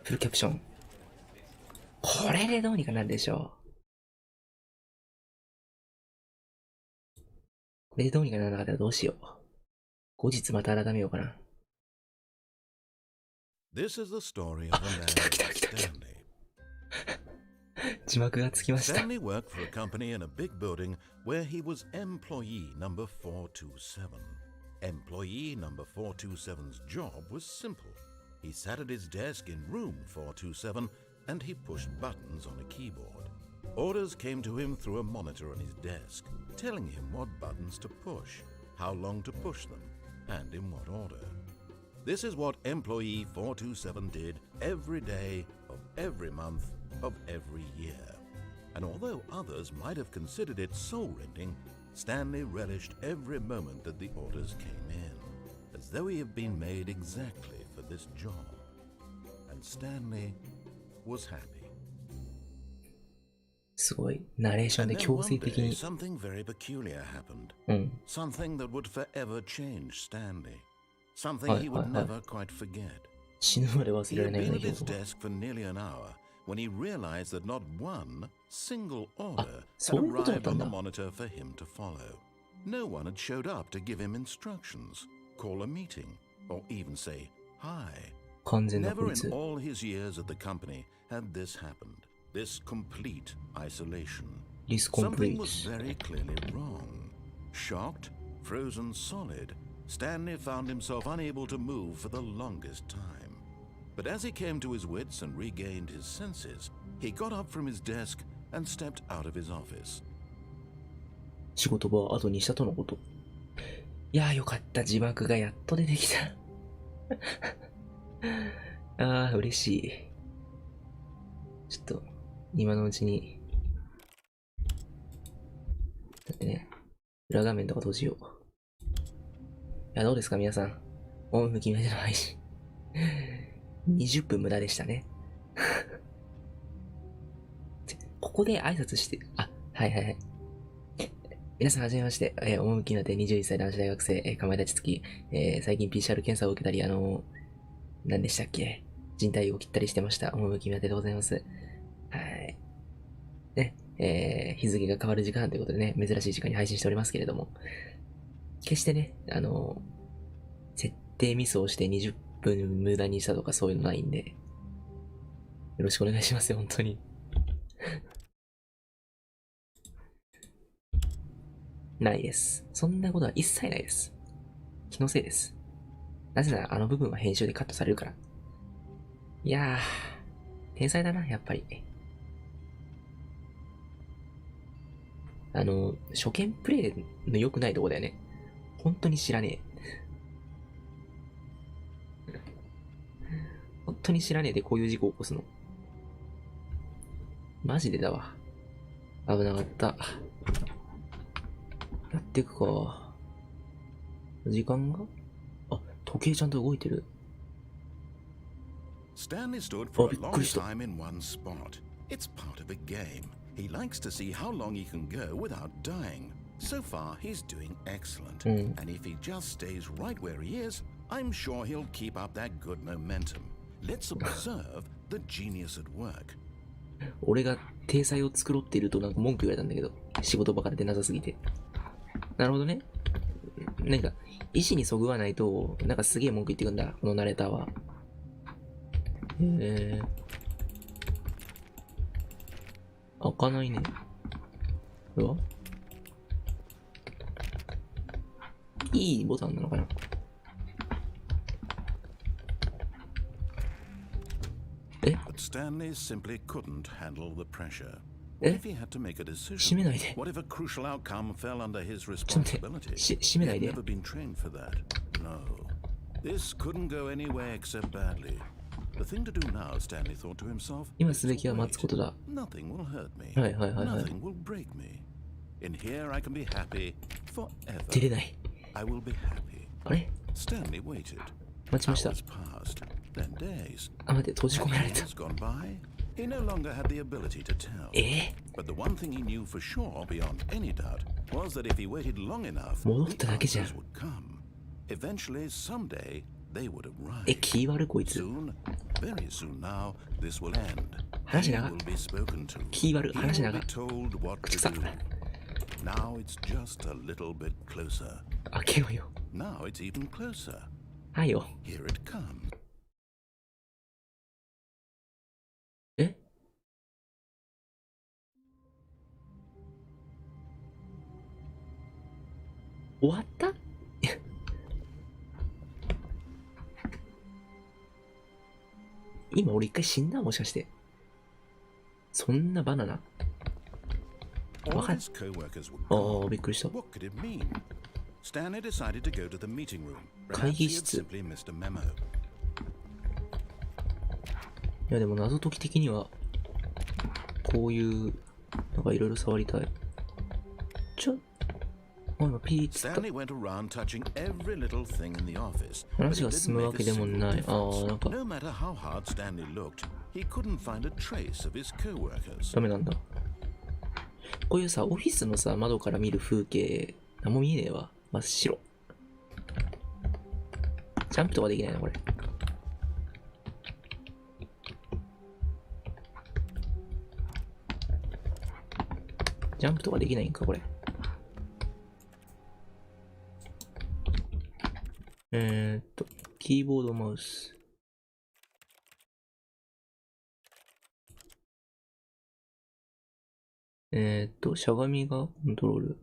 フルキャプション。これでどうにかなるでしょう。これでどうにかならなかったらどうしよう。後日また改めようかな。This is the story of a man, Stanley. 字幕がつきました。 Stanley worked for a company in a big building where he was employee number 427. Employee number 427's job was simple. He sat at his desk in room 427 and he pushed buttons on a keyboard. Orders came to him through a monitor on his desk, telling him what buttons to push, how long to push them, and in what order. This is what employee 427 did every day of every month of every year. And although others might have considered it soul-rending, Stanley relished every moment that the orders came in, as though he had been made exactly for this job. And Stanley was happy. すごいナレーションで強制的に。 Something very peculiar happened. うん。 Something that would forever change Stanley. Something he would never quite forget. 死ぬまで忘 He れら had れないよう been な at 情 his 報。 desk for nearly an hour when he realized that not one single order had そういうことだっ arrived たん on だ。 the monitor for him to follow. No one had showed up to give him instructions, call a meeting, or even say hi. 完全な Never 孤 in 立。 all his years at the company had this happened. This complete isolation. This Something complete. was very clearly wrong. Shocked, frozen solid, Stanley found himself unable to move for the longest time. But as he came to his wits and regained his senses, he got up from his desk and stepped out of his office. 仕事場を後にしたとのこと。いやーよかった。字幕がやっと出てきた。あー嬉しい。ちょっと今のうちにだってね、裏画面とか閉じよう。いやどうですか皆さん。趣味だての配信20分無駄でしたね。ここで挨拶して、はいはいはい。皆さんはじめまして、趣だて21歳男子大学生、かまいたち付き、最近 PCR 検査を受けたり、何でしたっけ、人体を切ったりしてました。趣だてでございます。はい。ね、日付が変わる時間ということでね、珍しい時間に配信しておりますけれども、決してね、設定ミスをして20分無駄にしたとかそういうのないんで、よろしくお願いしますよ、本当に。ないです。そんなことは一切ないです。気のせいです。なぜならあの部分は編集でカットされるから。いやー、天才だな、やっぱり。初見プレイの良くないとこだよね。本当に知らねえ。本当に知らねえでこういう事故を起こすの。マジでだわ。危なかった。やっていくか。時間が時計ちゃんと動いてる。Stanley stood for a long time in one spot. It's part of a game. He likes to see how long he can go without dying. So far, he's doing excellent. And if he just stays right where he is, I'm sure he'll keep up that good momentum. Let's observe the genius at work. 俺が体裁を作ろうっているとなんか文句言われたんだけど、仕事ばかりでなさすぎて。なるほどね。なんか、意思にそぐわないと、なんかすげえ文句言ってくんだ、このナレーターは。開かないね。これはいいボタンなのかな。But Stanley simply couldn't handle the pressure. え What if he had to make a 閉 decision? めないで。 What if a crucial outcome fell under his ちょっと待って。 responsibility? 閉めない He で had。never been trained for that. No. This couldn't go anywhere except badly. The thing to do now, Stanley thought to himself, 今すべきは待つことだ。 nothing will hurt me. はいはいはいはい。 Nothing will break me. In here I can be happy 出れ forever. ない。 I will be happy. あれ Stanley waited. 待ちました。 Hours passed, then days. 待って、閉じ込められた。 Years gone by. He no longer had the ability to tell. え But the one thing he knew for sure, beyond any doubt, was that if he waited long enough, 戻っ the ただけじゃん。 answers would come. Eventually, someday, they would arrive. え、気悪こいつ。 Soon, very soon now, this will end. 話 He 長。 will be spoken to. 気悪、 He 話 will 長。 be told what 口 to 臭。 do. Now it's just a little bit closer. 開けようよ。 Now it's even closer. はいよ。 Here it comes. え終わった今俺一回死んだもしかして。そんなバナナ All わかん his co-workers were あ gone. あ、びっくりした。 What could it mean? Stanley decided to go to the meeting room. 会 Perhaps 議 he had 室。 simply missed a memo. いやでも謎解き的には、こういう、なんかいろいろ触りたい。今ピーッつった。 Stanley went around touching every little thing in the office. 話が進むわけでもない。ああ、なんか No matter how hard Stanley looked, he couldn't find a trace of his co-workers. ダメなんだ。こういうさ、オフィスのさ、窓から見る風景、何も見えねえわ。真っ白。ジャンプとかできないな、これ。ジャンプとかできないんか、これ。キーボードマウス。しゃがみがコントロール。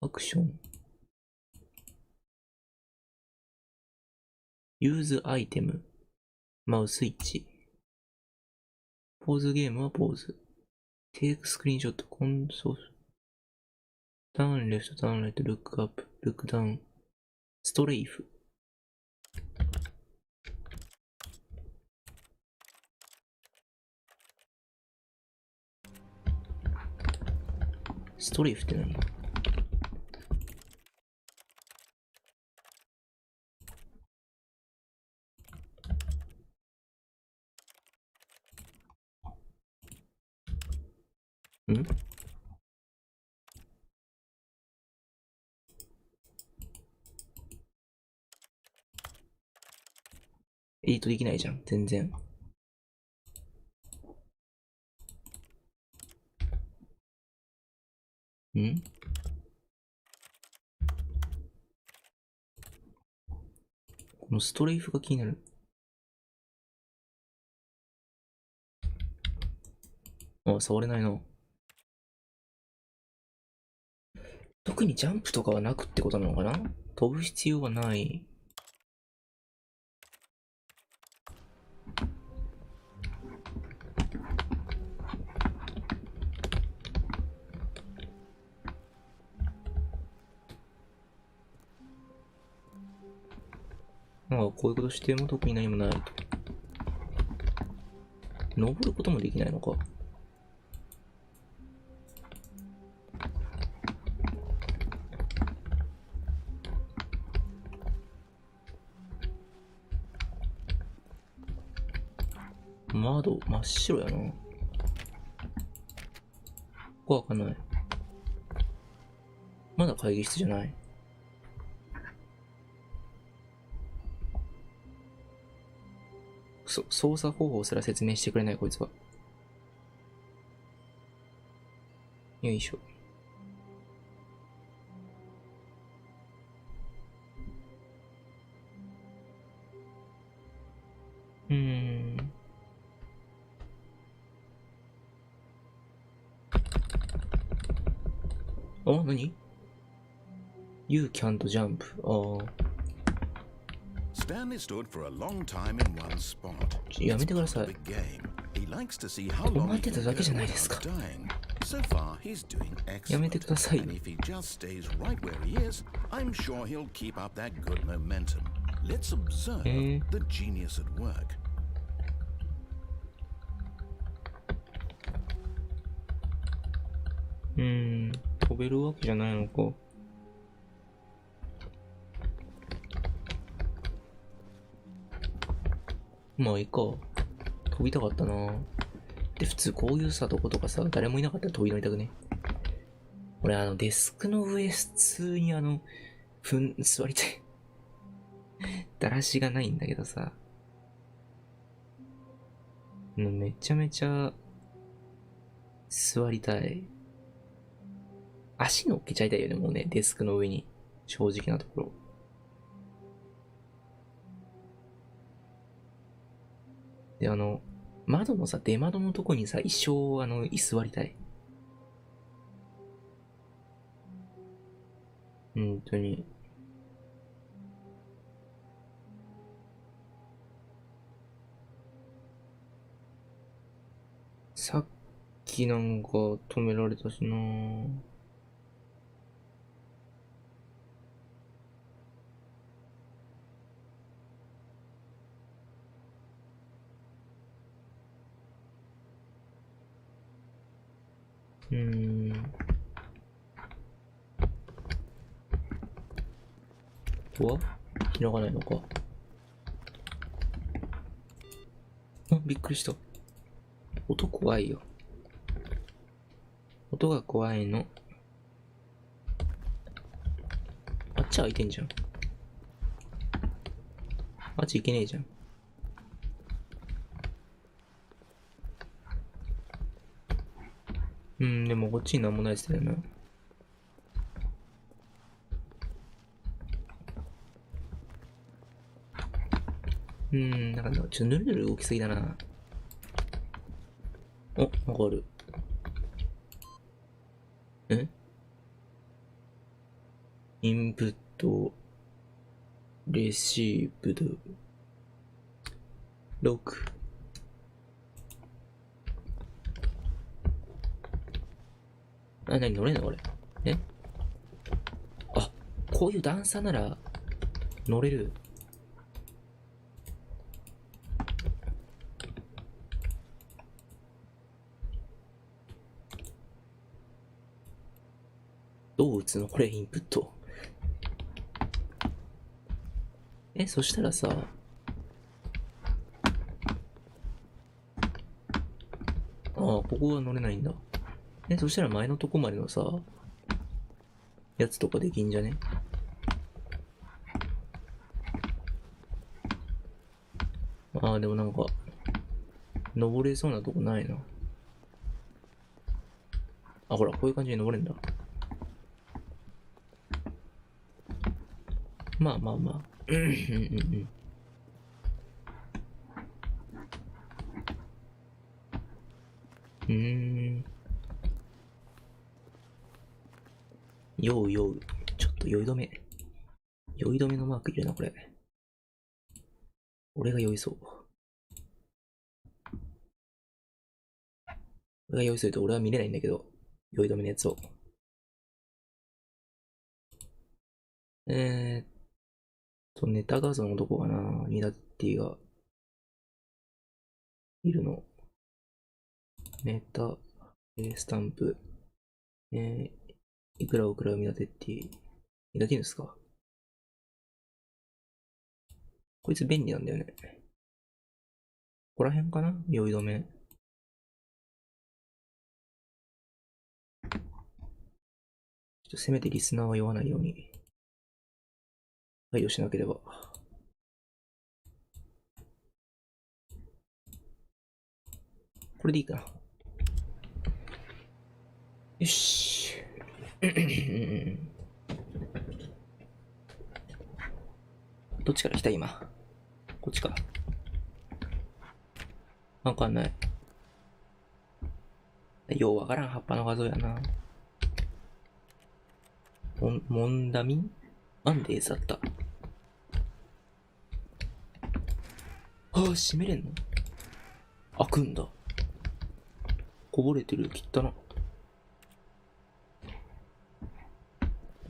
アクション。ユーズアイテム。マウスイッチ。ポーズゲームはポーズ。テイクスクリーンショット。コンソール。ダウンレフト、ダウンライト、ルックアップ、ルックダウン。ストレイフ。ストレイフって何？ん？エイトできないじゃん、全然。ん？このストレイフが気になる。あ、触れないな。特にジャンプとかはなくってことなのかな？飛ぶ必要はない。まあ、こういうことしても特に何もないと。登ることもできないのか。窓、真っ白やな。ここ開かない。まだ会議室じゃない。操作方法すら説明してくれないこいつは。よいしょ。あ、何？ You can't jump. ああ。Stanley stood for a long time in one spot. やめてください。 He likes to see how long 待ってただけじゃないですか。 So far, he's doing excellent. やめてください。 And if he just stays right where he is, I'm sure he'll keep up that good momentum. Let's observe the genius at work. 飛べるわけじゃないのか。まあいいか。飛びたかったな。で、普通こういうさ、とことかさ、誰もいなかったら飛び乗りたくね。俺デスクの上、普通に座りたい。だらしがないんだけどさ。めちゃめちゃ座りたい。足乗っけちゃいたいよね、もうね、デスクの上に。正直なところ。で、窓のさ、出窓のとこにさ、一生、居座りたい。本当に。さっきなんか止められたしなぁ。ドア開かないのか。あ、びっくりした。音怖いよ。音が怖いの。あっち開いてんじゃん。あっち行けねえじゃん。でもこっちになんもないっすよね。なんかちょっとぬるぬる動きすぎだな。お、なんかある。インプット、レシーブド、6。何乗れんのこれ。あ、こういう段差なら乗れる。どう打つのこれ、インプット。そしたらさ、ここは乗れないんだ。そしたら前のとこまでのさ、やつとかできんじゃね？でもなんか、登れそうなとこないな。ほら、こういう感じで登れんだ。まあまあまあ。酔う。ちょっと酔い止め。酔い止めのマークいるな、これ。俺が酔いそう。俺が酔いそうと俺は見れないんだけど、酔い止めのやつを。ネタ画像のどこかな？ミダティがいるの。ネタ、スタンプ。いくらおくらミダティ。ミダティですか？こいつ便利なんだよね。ここら辺かな？酔い止め。ちょっとせめてリスナーは酔わないように配慮しなければ。これでいいかな。よし。どっちから来た今。こっちか。わかんない。ようわからん葉っぱの画像やな。モンダミンアンデーズだった。閉めれんの？開くんだ。こぼれてる。切ったな。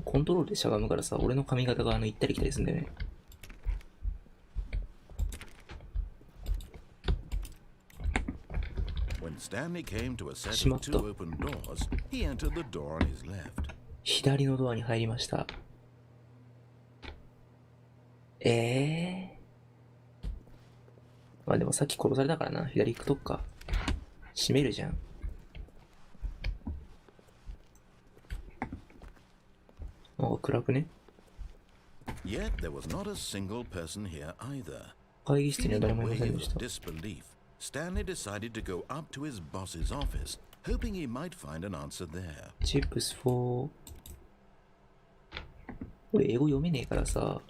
コントロールでしゃがむからさ、俺の髪型が行ったり来たりするんだよね。しまった。左のドアに入りました。まあでもさっき殺されたからな。左行くとこか。閉めるじゃん。暗くね。Yet there was not a single person here either. 会議室には Feeling 誰 a もいませ wave ん of でした。 disbelief, Stanley decided to go up to his boss's office, hoping he might find an answer there. Chips for 俺英語読めねえからさ、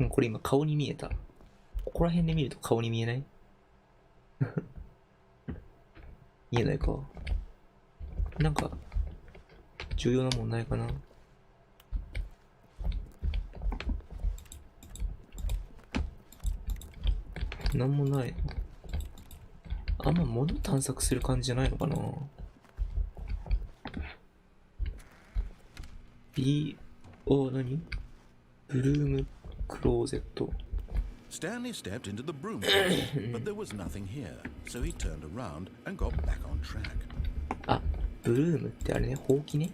これ今顔に見えた。ここら辺で見ると顔に見えない見えないか。なんか重要なもんないかな。なんもない。あんま物探索する感じじゃないのかな。何？ブルームクローゼット。Stanley stepped into the broom closet, but there was nothing here, so he turned around and got back on track. あ、ブルームってあれね、ほうきね。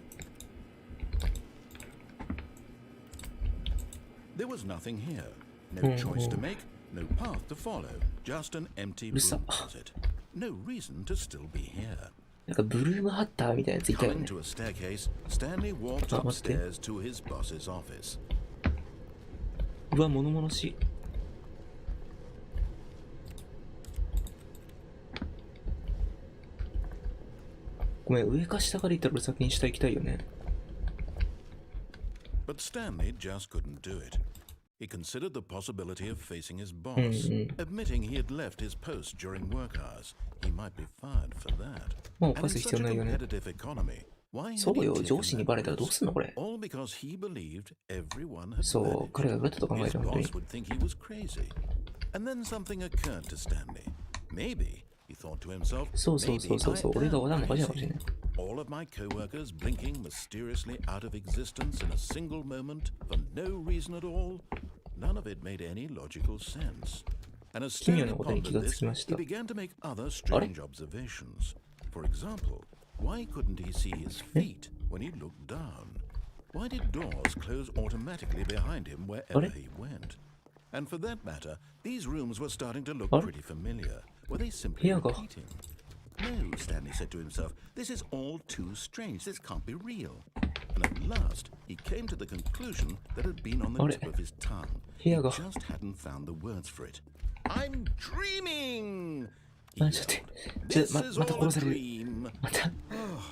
There was nothing here. No choice to make, no path to follow, just an empty broom closet. No reason to still be here. なんかブルームハッターみたいなやついたよ Coming ね。to a staircase, Stanley walked upstairs to his boss's office. うわ、物々しい。ごめん、上か下から行ったら俺先に下行きたいよね。But Stanley just couldn't do it. He considered the possibility of facing his boss, admitting he had left his post during work hours. He might be fired for that. まあ、 And 犯 in す必 such 要 a ないよね。 competitive economy, why had そう he よ、 taken 上司に that バレたらどう risk? すんのこれ。 All because he believed everyone had そう、 managed. 彼が裏だと考え His て本当に boss。would think he was crazy. And then something occurred to Stanley. Maybe, he thought to himself, そうそう maybe そうそうそう、 I 俺が am わだもかじゃかもし crazy. れない。All of my co-workers blinking mysteriously out of existence in a single moment for no reason at all. None of it made any logical sense. And as 奇妙 Stanley なことに pondered 気がつ this, きまし he た。 began to make other strange observations. For example, why couldn't he see his feet when he looked down? Why did doors close automatically behind him wherever he went? And for that matter, these rooms were starting to look pretty familiar. Were they simply repeating? No, Stanley said to himself, this is all too strange. This can't be real. And at last, he came to the conclusion that had been on the tip of his tongue. He just hadn't found the words for it. I'm dreaming! また殺される。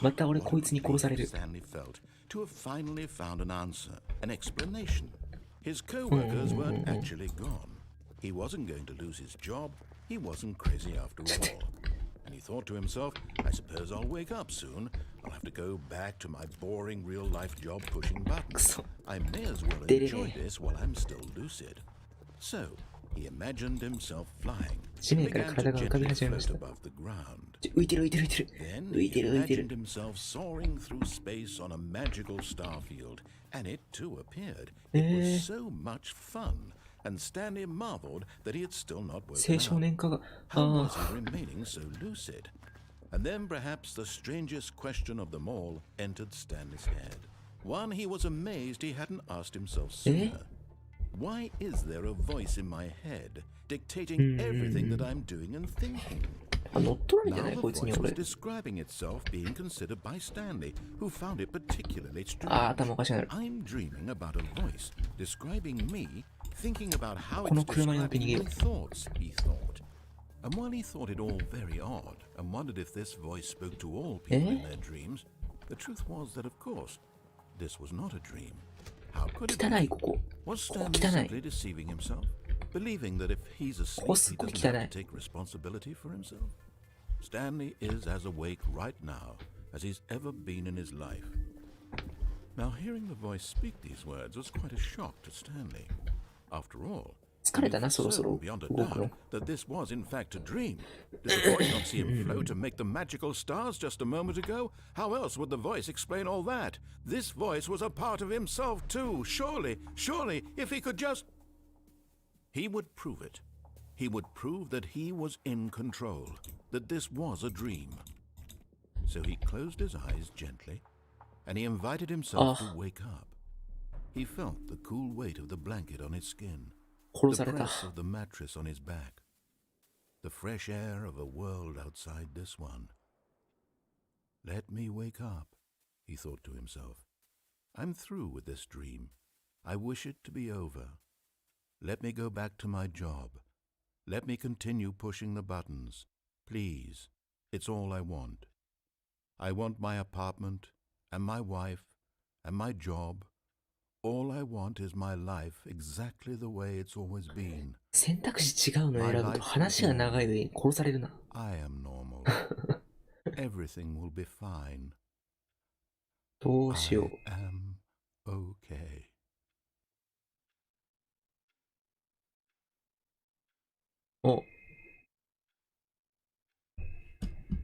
また俺こいつに殺される。 Stanley felt to have finally found an answer, an explanation. His co-workers weren't actually gone. He wasn't going to lose his job. He wasn't crazy after all. And he thought to himself, I suppose I'll wake up soon. I'll have to go back to my boring real-life job pushing buttons. I may as well enjoy this while I'm still lucid. So, he imagined himself flying. 地面から体が浮かび始めました。浮いてる浮いてる浮いてる。 Then 浮い he てる浮いて imagined る。 himself soaring through space on a magical star field, and it too appeared. It was so much fun, and Stanley marveled that he had still not 青 woken 少 up. 年化が。 How was he remaining so lucid? And then perhaps the strangest question of them all entered Stanley's head. One he was amazed he hadn't asked himself sooner. Why is there a voice in my head dictating everything that I'm doing and thinking? 乗っ取られてな Now い the こいつに voice 俺。 was describing itself being considered by Stanley, who found it particularly strange. 頭おかしくなる。 I'm dreaming about a voice describing me, thinking about how この it's 車に乗って describing 逃げ my る。 thoughts, he thought. And while he thought it all very odd and wondered if this voice spoke to all people in their dreams, the truth was that, of course, this was not a dream. How could it 汚いここ。 Was ここ Stanley 汚い。 simply deceiving himself, believing that if he's asleep, ここす he っごい doesn't 汚 have い。 to take responsibility for himself? Stanley is as awake right now as he's ever been in his life. Now, hearing the voice speak these words was quite a shock to Stanley. After all, 疲れたな、 he そろそ knew ろ beyond a 動くの。 doubt that this was in fact a dream. Did the voice not see him float and make the magical stars just a moment ago? How else would the voice explain all that? This voice was a part of himself too. Surely, if he could just... He would prove it. He would prove that he was in control, that this was a dream. So he closed his eyes gently, and he invited himself to wake up. He felt the cool weight of the blanket on his skin, 殺 the された。 press of the mattress on his back, the fresh air of a world outside this one. Let me wake up, he thought to himself. I'm through with this dream. I wish it to be over. Let me go back to my job. Let me continue pushing the buttons. Please, it's all I want. I want my apartment, and my wife, and my job. All I want is my life exactly the way it's always been. 選択肢違うの選ぶと話が長いのに殺されるな。I am normal. Everything will be fine. どうしよう。I am okay. Oh.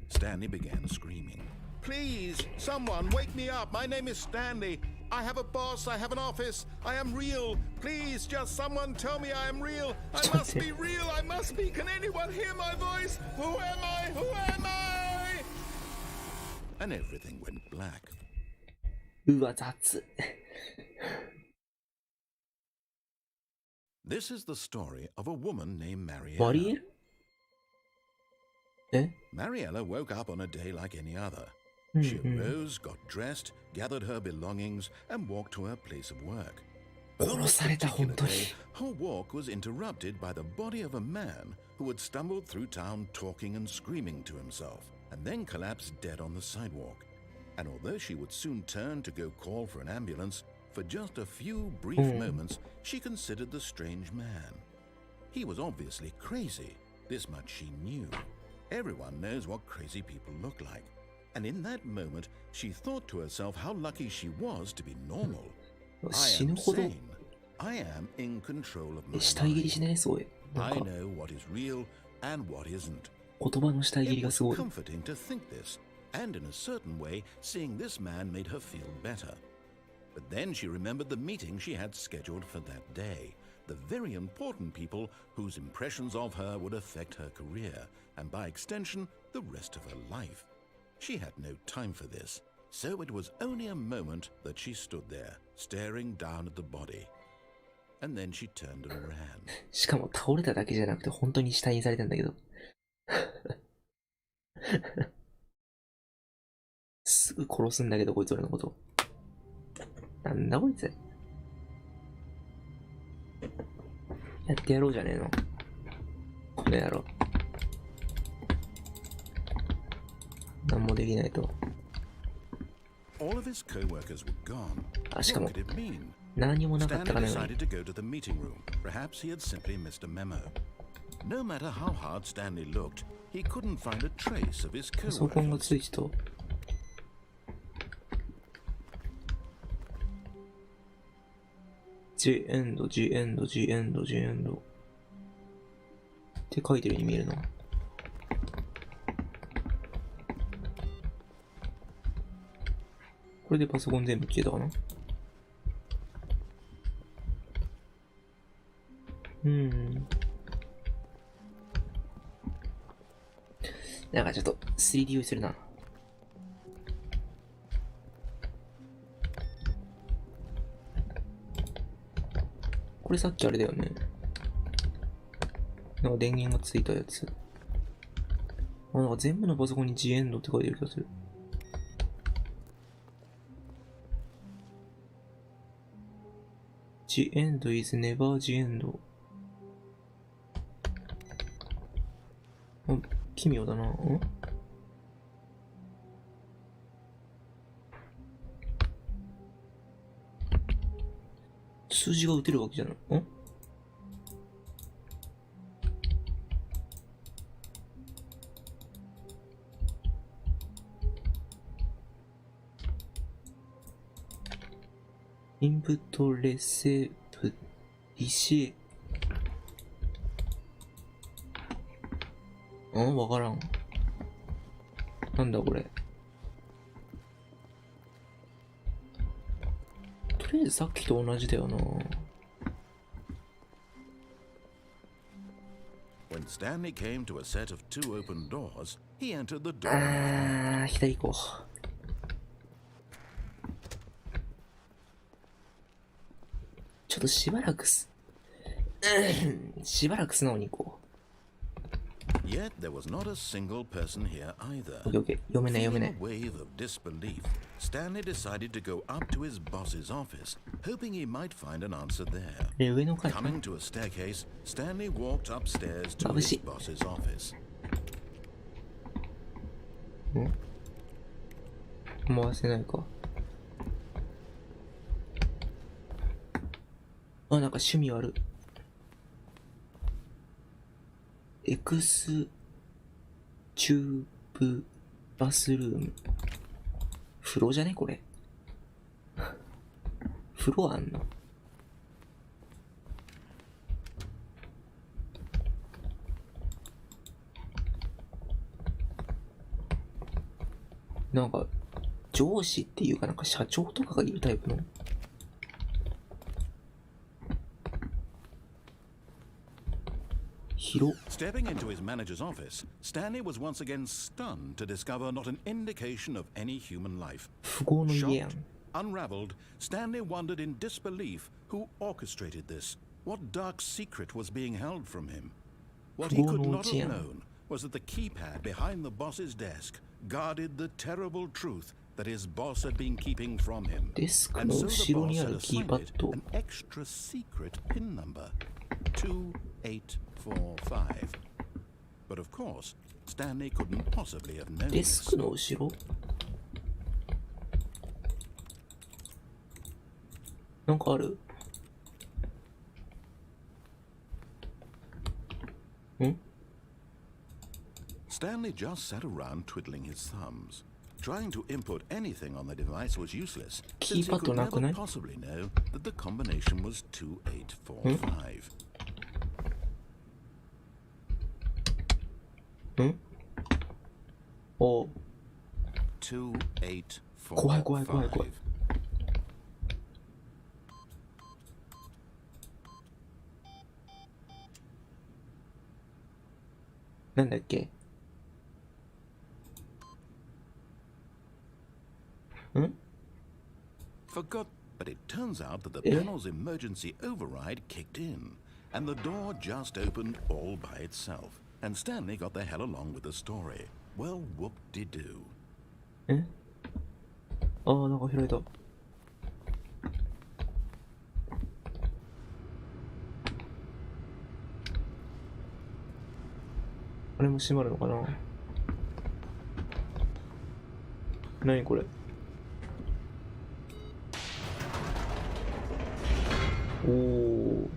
Stanley began screaming. Please, someone, wake me up. My name is Stanley. I have a boss. I have an office. I am real. Please, just someone tell me I am real. I must be real. I must be. Can anyone hear my voice? Who am I? Who am I? And everything went black. うわ、雑。This is the story of a woman named Mariella. マリエル？え？ Mariella woke up on a day like any other. She arose, got dressed, gathered her belongings, and walked to her place of work. But on this particular day, her walk was interrupted by the body of a man who had stumbled through town talking and screaming to himself, and then collapsed dead on the sidewalk. And although she would soon turn to go call for an ambulance, for just a few brief moments, she considered the strange man. He was obviously crazy. This much she knew. Everyone knows what crazy people look like. And in that moment, she thought to herself how lucky she was to be normal. I am sane. I am in control of my mind. I know what is real and what isn't. It was comforting to think this, and in a certain way, seeing this man made her feel better. But then she remembered the meeting she had scheduled for that day. The very important people whose impressions of her would affect her career, and by extension, the rest of her life. She had no time for this, so it was only a moment that she stood there, staring down at the body. And then she turned and ran. しかも倒れただけじゃなくて本当に死体にされたんだけど。すぐ殺すんだけど、こいつ俺のこと。なんだこいつ。やってやろうじゃねえの。この野郎。なんもできないと。あ、しかも、何もなかったかのように。パソコンがついてた。G エンド、G エンド、G エンド、G エンド。って書いてるように見えるな。これでパソコン全部消えたかな？なんかちょっと 3D 用意するな。これさっきあれだよね。なんか電源がついたやつ。あ、なんか全部のパソコンに G エンドって書いてる気がする。The end is never the end. あ、奇妙だな。数字が打てるわけじゃない。インプットレセプリシー。わからん。なんだこれ。とりあえずさっきと同じだよな。When Stanley came to a set of two open doors, he entered the door. 左行こう。ちょっとしばらく素直に行こう。Yet there was not a single person here either. オッケーオッケー。読めない読め Feeling ない。 a wave of disbelief, Stanley decided to go up to his boss's office, hoping he might find an answer there. 上の階かな。 Coming to a staircase, Stanley walked upstairs to 眩し his い。 boss's office. 思わせないか。あ、なんか趣味ある。エクスチューブバスルーム。風呂じゃねこれ。風呂あんの？なんか上司っていうかなんか社長とかがいるタイプの。広。 Stepping into his manager's office, Stanley was once again stunned to discover not an indication of any human life. 富豪の家やん。 Shocked, unraveled, Stanley wondered in disbelief who orchestrated this. What dark secret was being held from him? What he could not have known was that the keypad behind the boss's desk guarded the terrible truth that his boss had been keeping from him. デスク And の so 後 the ろに boss あ had るキーパ assigned ッ it ド。 an extra secret pin number, 2845. But of course, Stanley couldn't possibly have known デス this. クの後ろなんかある？ん？ Stanley just sat around twiddling his thumbs. Trying to input anything on the device was useless, since he Keypad could なくない？ never possibly know that the combination was 2845. ん？おう。怖い怖い怖い怖い。 2845. なんだっけ？ん？ Forgot, but it turns out that the panel's emergency override kicked in, and the door just opened all by itself. And Stanley got the hell along with the story. Well, whoop-de-doo. え？ああ、なんか開いた。あれも閉まるのかな？何これ？おお。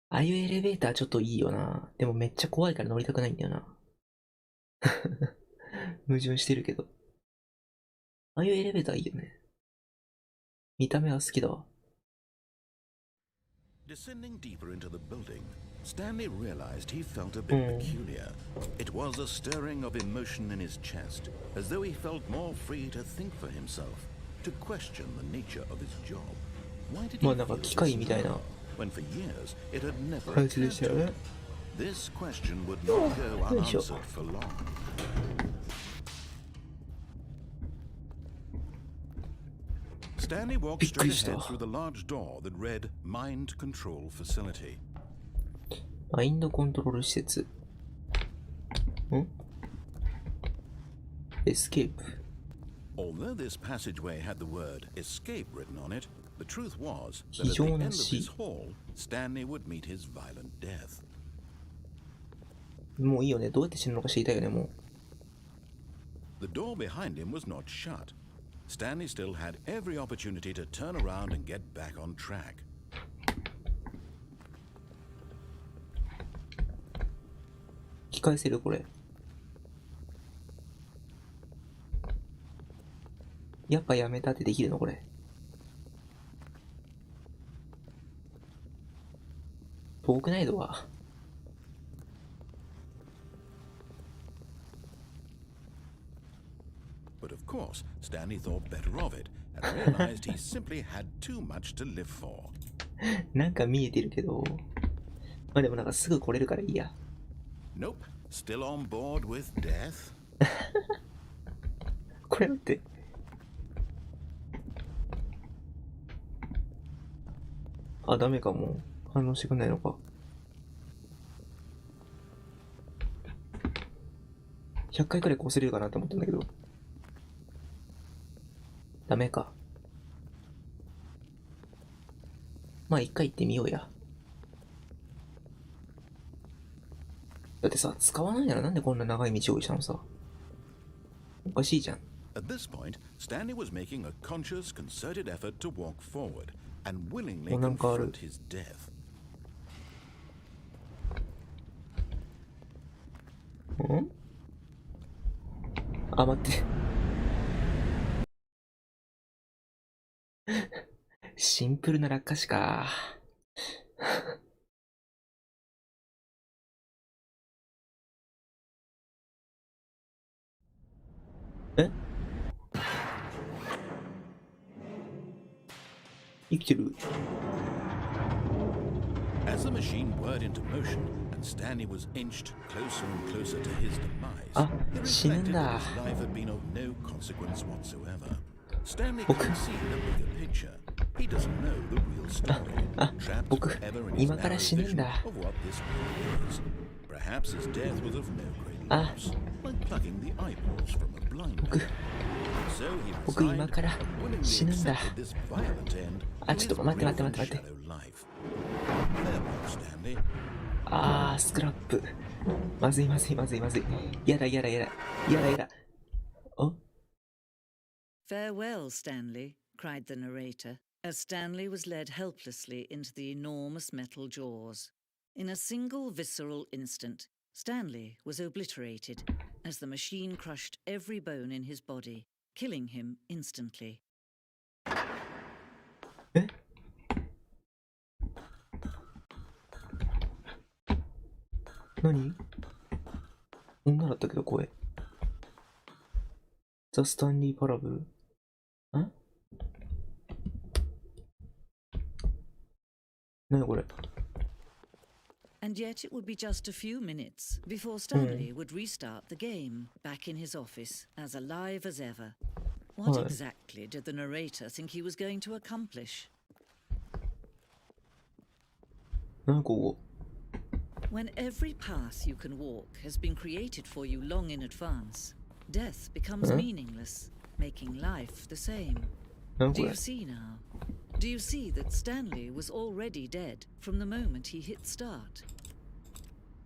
ああいうエレベーターちょっといいよな。でもめっちゃ怖いから乗りたくないんだよな。矛盾してるけど。ああいうエレベーターいいよね。見た目は好きだわ。Descending deeper into the building, Stanley realized he felt a bit peculiar. It was a stirring of emotion in his chest, as though he felt more free to think for himself, to question the nature of his job. Why did he まあなんか機械みたいな when for years it had never 感じで occurred したよ to ね。 him? This question would not go unanswered for long. Stanley walked straight ahead through the large door that read Mind Control Facility. マインドコントロール施設。ん？エスケープ。 Although this passageway had the word escape written on it, the truth was that at the end of this hall, Stanley would meet his violent death. もういいよね。どうやって死ぬのか知りたいよね、もう。 The door behind him was not shut. Stanley still had every opportunity to turn around and get back on track. 引き返せるこれ。やっぱやめたってできるのこれ。遠くないドア。But of course, Stanley thought better of it and realized he simply had too much to live for. なんか見えてるけど。まあでもなんかすぐ来れるからいいや。Nope, still on board with death. これだって。あ、ダメかも。反応してくんないのか。100回くらいこすれるかなって思ったんだけど。ダメか。まあ一回行ってみようや。だってさ、使わないならなんでこんな長い道をしたのさ。おかしいじゃん。At this point, Stanley was making a conscious, concerted effort to walk forward and willingly confront his death. ん？あ、待って。シンプルな落下死か。え？生きてる？ As the machine whirred into motion and Stanley was inched closer and closer to his demise, he reflected that his life had been of no consequence whatsoever. Stanley couldn't see the bigger picture. He doesn't know the real story, trapped forever in his narrow vision of what this world is. Perhaps his death was of no great loss, like plucking the eyeballs from a blind man. So he resigned and willingly accepted this violent end to his brief and shallow life. Farewell, Stanley. あー、スクラップ。まずい。やだ。お？ Farewell, Stanley, cried the narrator, as Stanley was led helplessly into the enormous metal jaws. In a single visceral instant, Stanley was obliterated as the machine crushed every bone in his body, killing him instantly. え？何？女だったけど声。ザ・スタンリー・パラブル？ん？何これ？ And yet it would be just a few minutes before Stanley would restart the game, back in his office, as alive as ever. What exactly did the narrator think he was going to accomplish? 何ここ？ When every path you can walk has been created for you long in advance, death becomes meaningless, making life the same. Do you see now? Do you see that Stanley was already dead from the moment he hit start?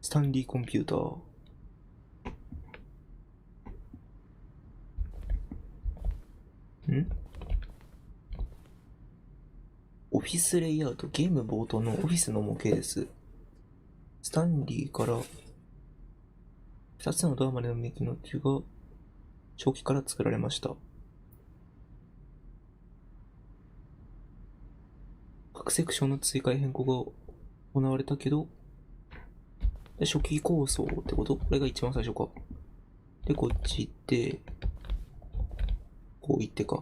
スタンリーコンピューター。ん？オフィスレイアウト、ゲーム冒頭のオフィスの模型です。スタンリーから2つのドアまでのメキの中が長期から作られました。各セクションの追加変更が行われたけど、初期構想ってこと？これが一番最初か。で、こっち行って、こう行ってか。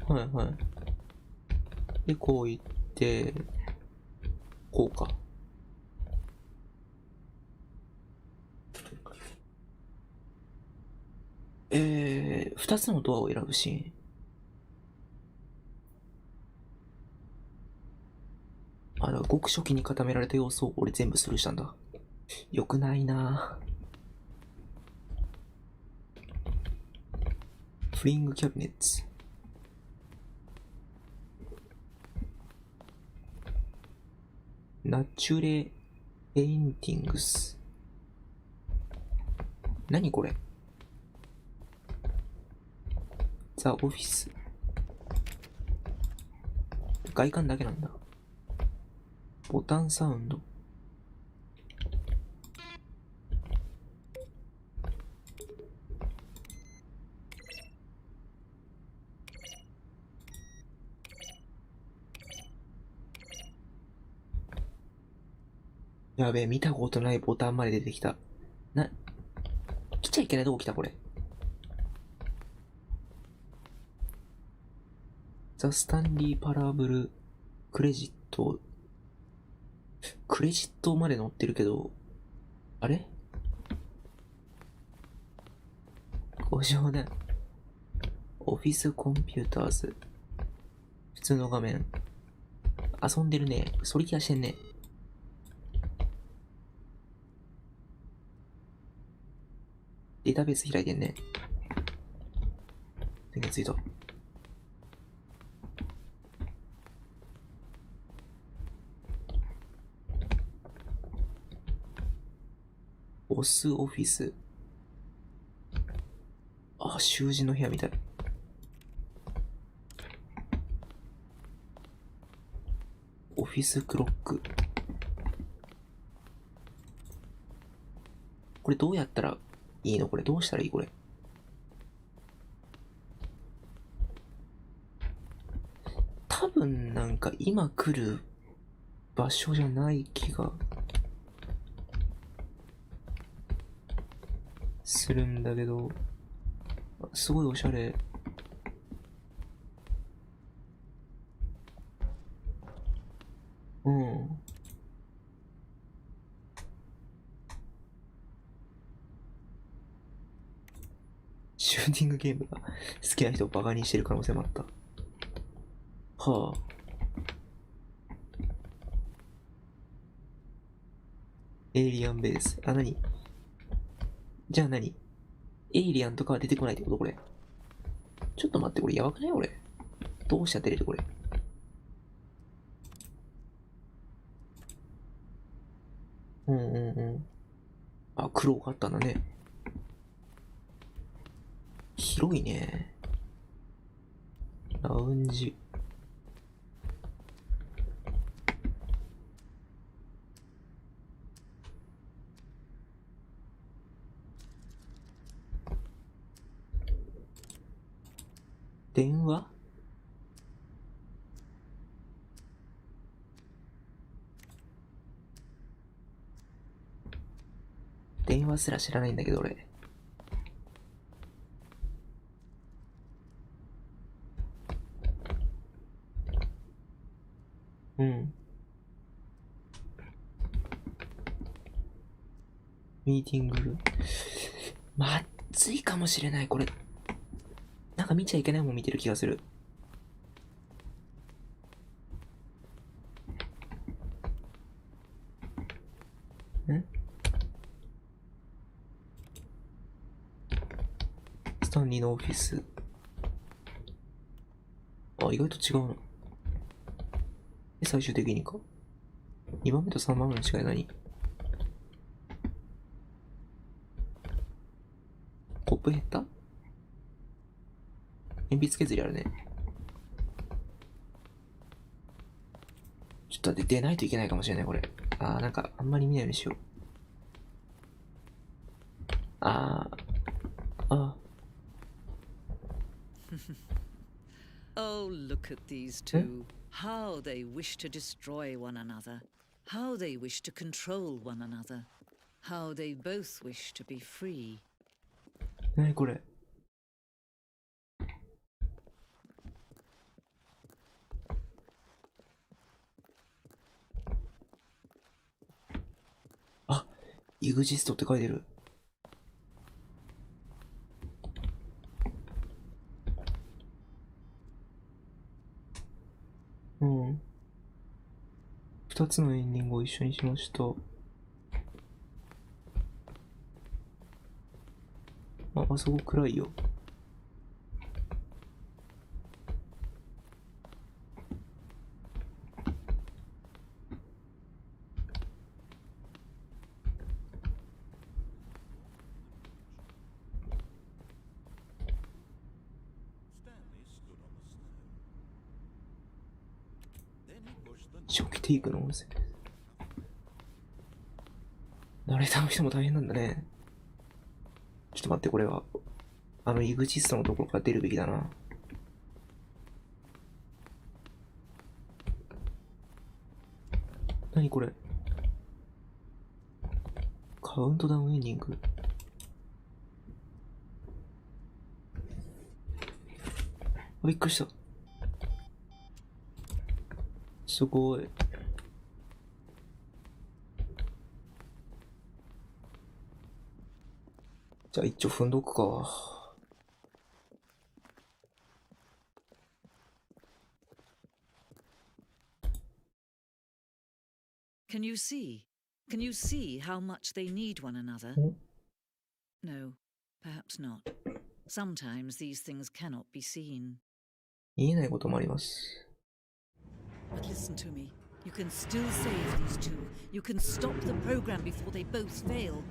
はいはい。で、こう行って、こうか。二つのドアを選ぶシーン。あ、だからごく初期に固められた要素を俺全部スルーしたんだ。よくないなぁ。フリングキャビネッツ。ナチュレペインティングス。何これ？ザ・オフィス。外観だけなんだ。ボタンサウンド。やべえ、見たことないボタンまで出てきた。来ちゃいけないとこ来た、これ。ザ・スタンリー・パラブル・クレジット。クレジットまで載ってるけど、あれ？ご冗談。オフィスコンピューターズ。普通の画面。遊んでるね。ソリキャしてんね。データベース開いてんね。電源ついた。ボスオフィス。あ、習字の部屋みたい。オフィスクロック。これどうやったらいいの？これどうしたらいい？これ。多分なんか今来る場所じゃない気がするんだけど、すごいおしゃれ。うん。シューティングゲームが好きな人をバカにしてる可能性もあった。はあ。エイリアンベース。あ、何？じゃあ何？エイリアンとかは出てこないってこと？これ。ちょっと待って、これやばくない？俺。どうしたって出てこれ。うんうんうん。あ、黒があったんだね。広いね。ラウンジ。電話？電話すら知らないんだけど俺。うん。ミーティング。まずいかもしれない、これ。なんか見ちゃいけないもん見てる気がする。ん？スタンリーのオフィス。あ、意外と違うな。最終的にか。2番目と3番目の違い何？コップ減った？鉛筆削りあるね。ちょっと待って、出ないといけないかもしれない、これ。なんか、あんまり見ないようにしよう。Oh, look at these two. How they wish to destroy one another. How they wish to control one another. How they both wish to be free. 何これ？あ、イグジストって書いてる。うん。2つのエンディングを一緒にしました。あそこ暗いよ。初期テイクの音声。ナレーターの人も大変なんだね。ちょっと待って、これはイグジストのところから出るべきだな。何これ？カウントダウンエンディング。びっくりした。すごい。じゃあ一応踏んどくか。you see? Can you see how much they need one another? No, perhaps not. Sometimes these things cannot be seen. 見えないこともあります。But listen to me. You can still save these two. You can stop the program before they both fail.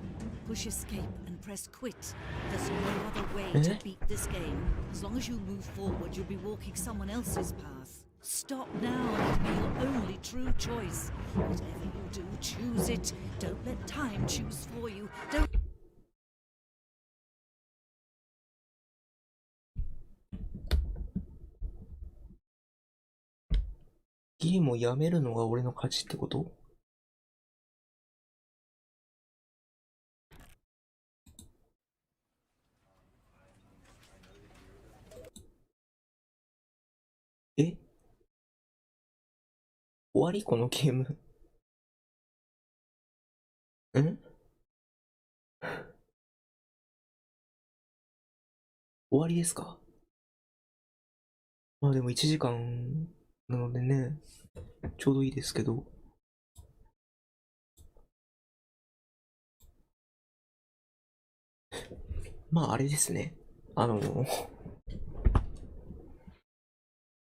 Push escape and press quit. There's no other way to beat this game. As long as you move forward, you'll be walking someone else's path. Stop now and be your only true choice. Whatever you do, choose it. Don't let time choose for you. Don't. ゲームをやめるのが俺の勝ちってこと？え？終わりこのゲーム。ん？終わりですか？まあでも1時間なのでね、ちょうどいいですけど。まああれですね。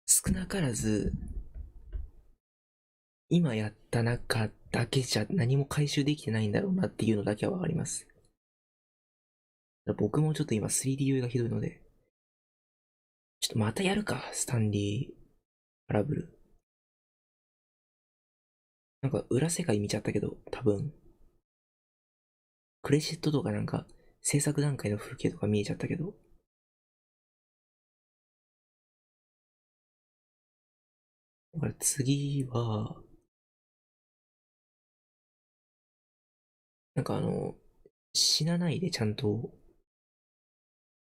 少なからず、今やった中だけじゃ何も回収できてないんだろうなっていうのだけはわかります。僕もちょっと今 3D 酔いがひどいので、ちょっとまたやるか、スタンリーパラブル。なんか裏世界見ちゃったけど、多分。クレジットとかなんか制作段階の風景とか見えちゃったけど。だから次は、なんか死なないでちゃんと、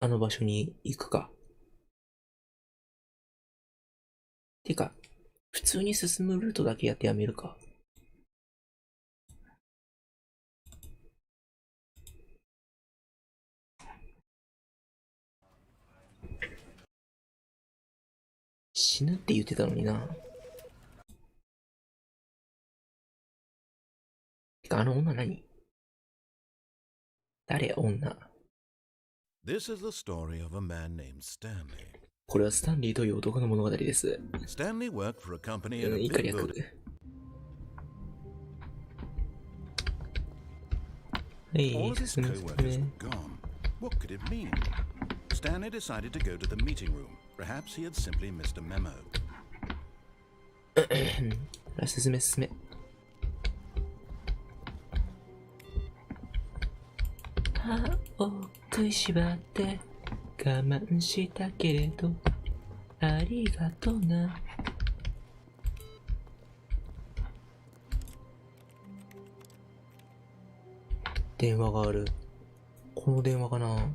あの場所に行くか。てか、普通に進むルートだけやってやめるか。死ぬって言ってたのにな。てか、あの女何？誰女？ This is the story of a man named Stanley. これはスタンリーという男の物語です。Stanley worked for a company in a 以下 big 略。 building. は All い、 of his 進め co-workers 進 were め。 gone. What could it mean? Stanley decided to go to the meeting room. Perhaps he had simply missed a memo. 進め進め。歯を食いしばって我慢したけれどありがとな。電話がある。この電話かな。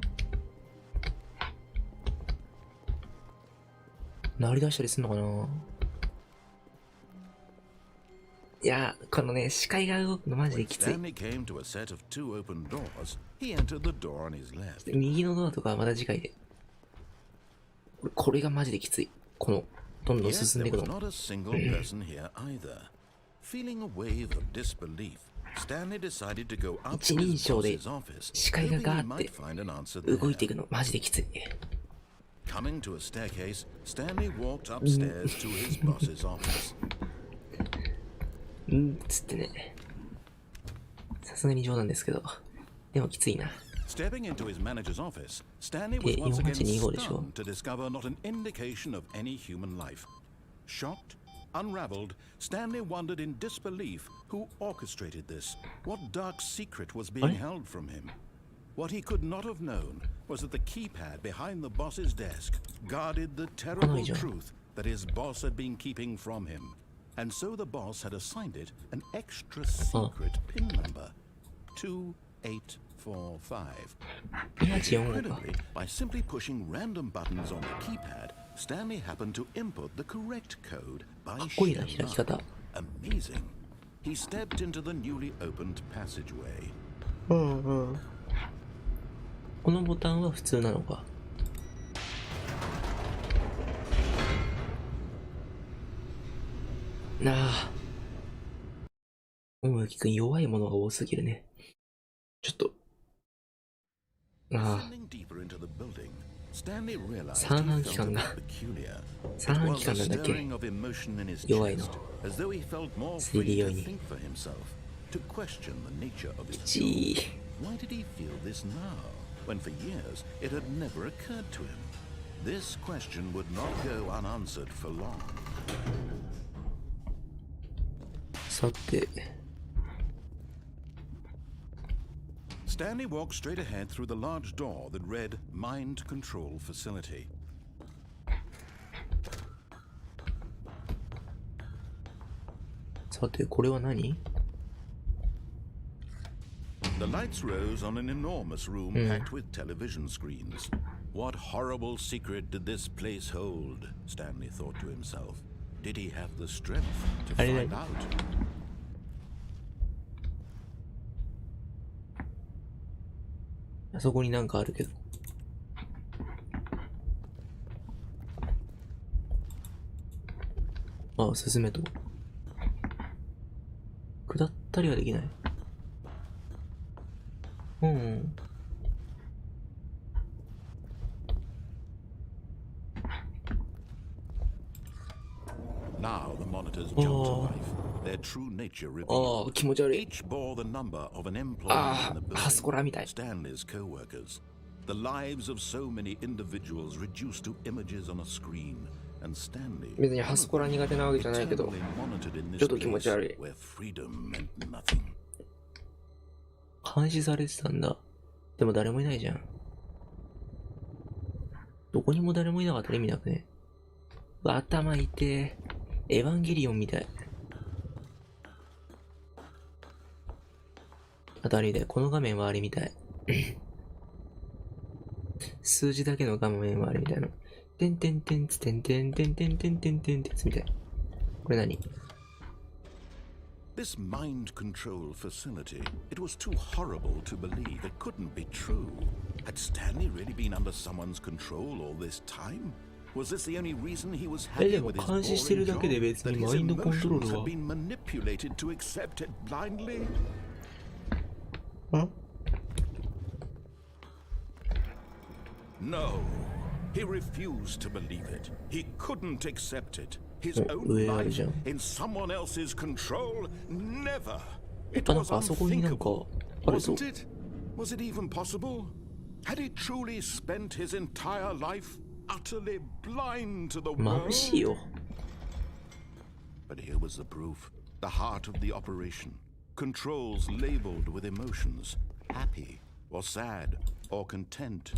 鳴り出したりすんのかな。いや、このね、視界が動くのマジで When きつい。 Stanley came to a set of two open doors, he entered the door on his left. 右のドアとかはまだ次回で。これがマジできつい。この、どんどん Yet 進ん there でいく was の。 not a single person here either. Feeling a wave of disbelief, Stanley decided to go up 一 to 人 his 称で boss's office, 視界が hoping ガ he ーって might find an answer 動いてい there. くのマジできつい。Coming to a staircase, Stanley walked upstairs to his boss's office. つってね。さすがに冗談ですけど。でもきついな。 Stepping into his manager's office, Stanley was once again stunned to discover not an indication of any human life. Shocked, unraveled, Stanley wondered in disbelief who orchestrated this, what dark secret was being held from him. What he could not have known was that the keypad behind the boss's desk guarded the terrible truth that his boss had been keeping from him. And so the boss had assigned it an extra secret PIN number, 2845. Incredibly, by simply pushing random buttons on the keypad, Stanley happened to input the correct code by sheer luck. Amazing. He stepped into the newly opened passageway. このボタンは普通なのか。なあ。よきくん弱いものが多すぎるね。ちょっと。ああ。三半規管が。三半規管なんだっけ弱いの。3D 用に。きちー。Why did he feel this now, when for years it had never occurred to him? This question would not go unanswered for long. さて。Stanley walked straight ahead through the large door that read Mind Control Facility. さて、これは何？ The lights rose on an enormous room packed with television screens. What horrible secret did this place hold? Stanley thought to himself. Did he have the strength to find out? あそこになんかあるけど。ああ、進めと。下ったりはできない。うん。Now the monitors jumped to life. Their true nature revealed. ああ、気持ち悪い。 Each bore the number of an employee あ in the あ、ハスコ building. ラみたい。 Stanley's co-workers. The lives of so many individuals reduced to images on a screen. And Stanley, 別にハスコラ苦手なわけじゃないけど、 eternally monitored in ちょ this っと気持ち place 悪い。 where freedom meant nothing. 監視されてたんだ。でも誰もいないじゃん。どこにも誰もいなかったら意味なくね。頭痛え。エヴァンゲリオンみたい。当たりで、この画面はあれみたい。数字だけの画面はあれみたいな。てんてんてんつてんてんてんてんてんてんてんてんつみたい。これ何？ This mind control facility, it was too horrible to believe. It couldn't be true. Had Stanley really been under someone's control all this time? Was this the only reason he was happy でも with his 監視してる boring だけで job? 別 That に his マインドコントロー emotions ル had は。 been manipulated to accept it blindly? あ No. He refused to believe it. He couldn't accept it. His Oh, own where life is it? in someone else's control? Never. やっ It ぱなん was かあそこになんか unthinkable. あるぞ。 Wasn't it? Was it even possible? Had he truly spent his entire life utterly blind to the 眩 world? しいよ。 But here was the proof. The heart of the operation. Controls labeled with emotions. Happy or sad or content.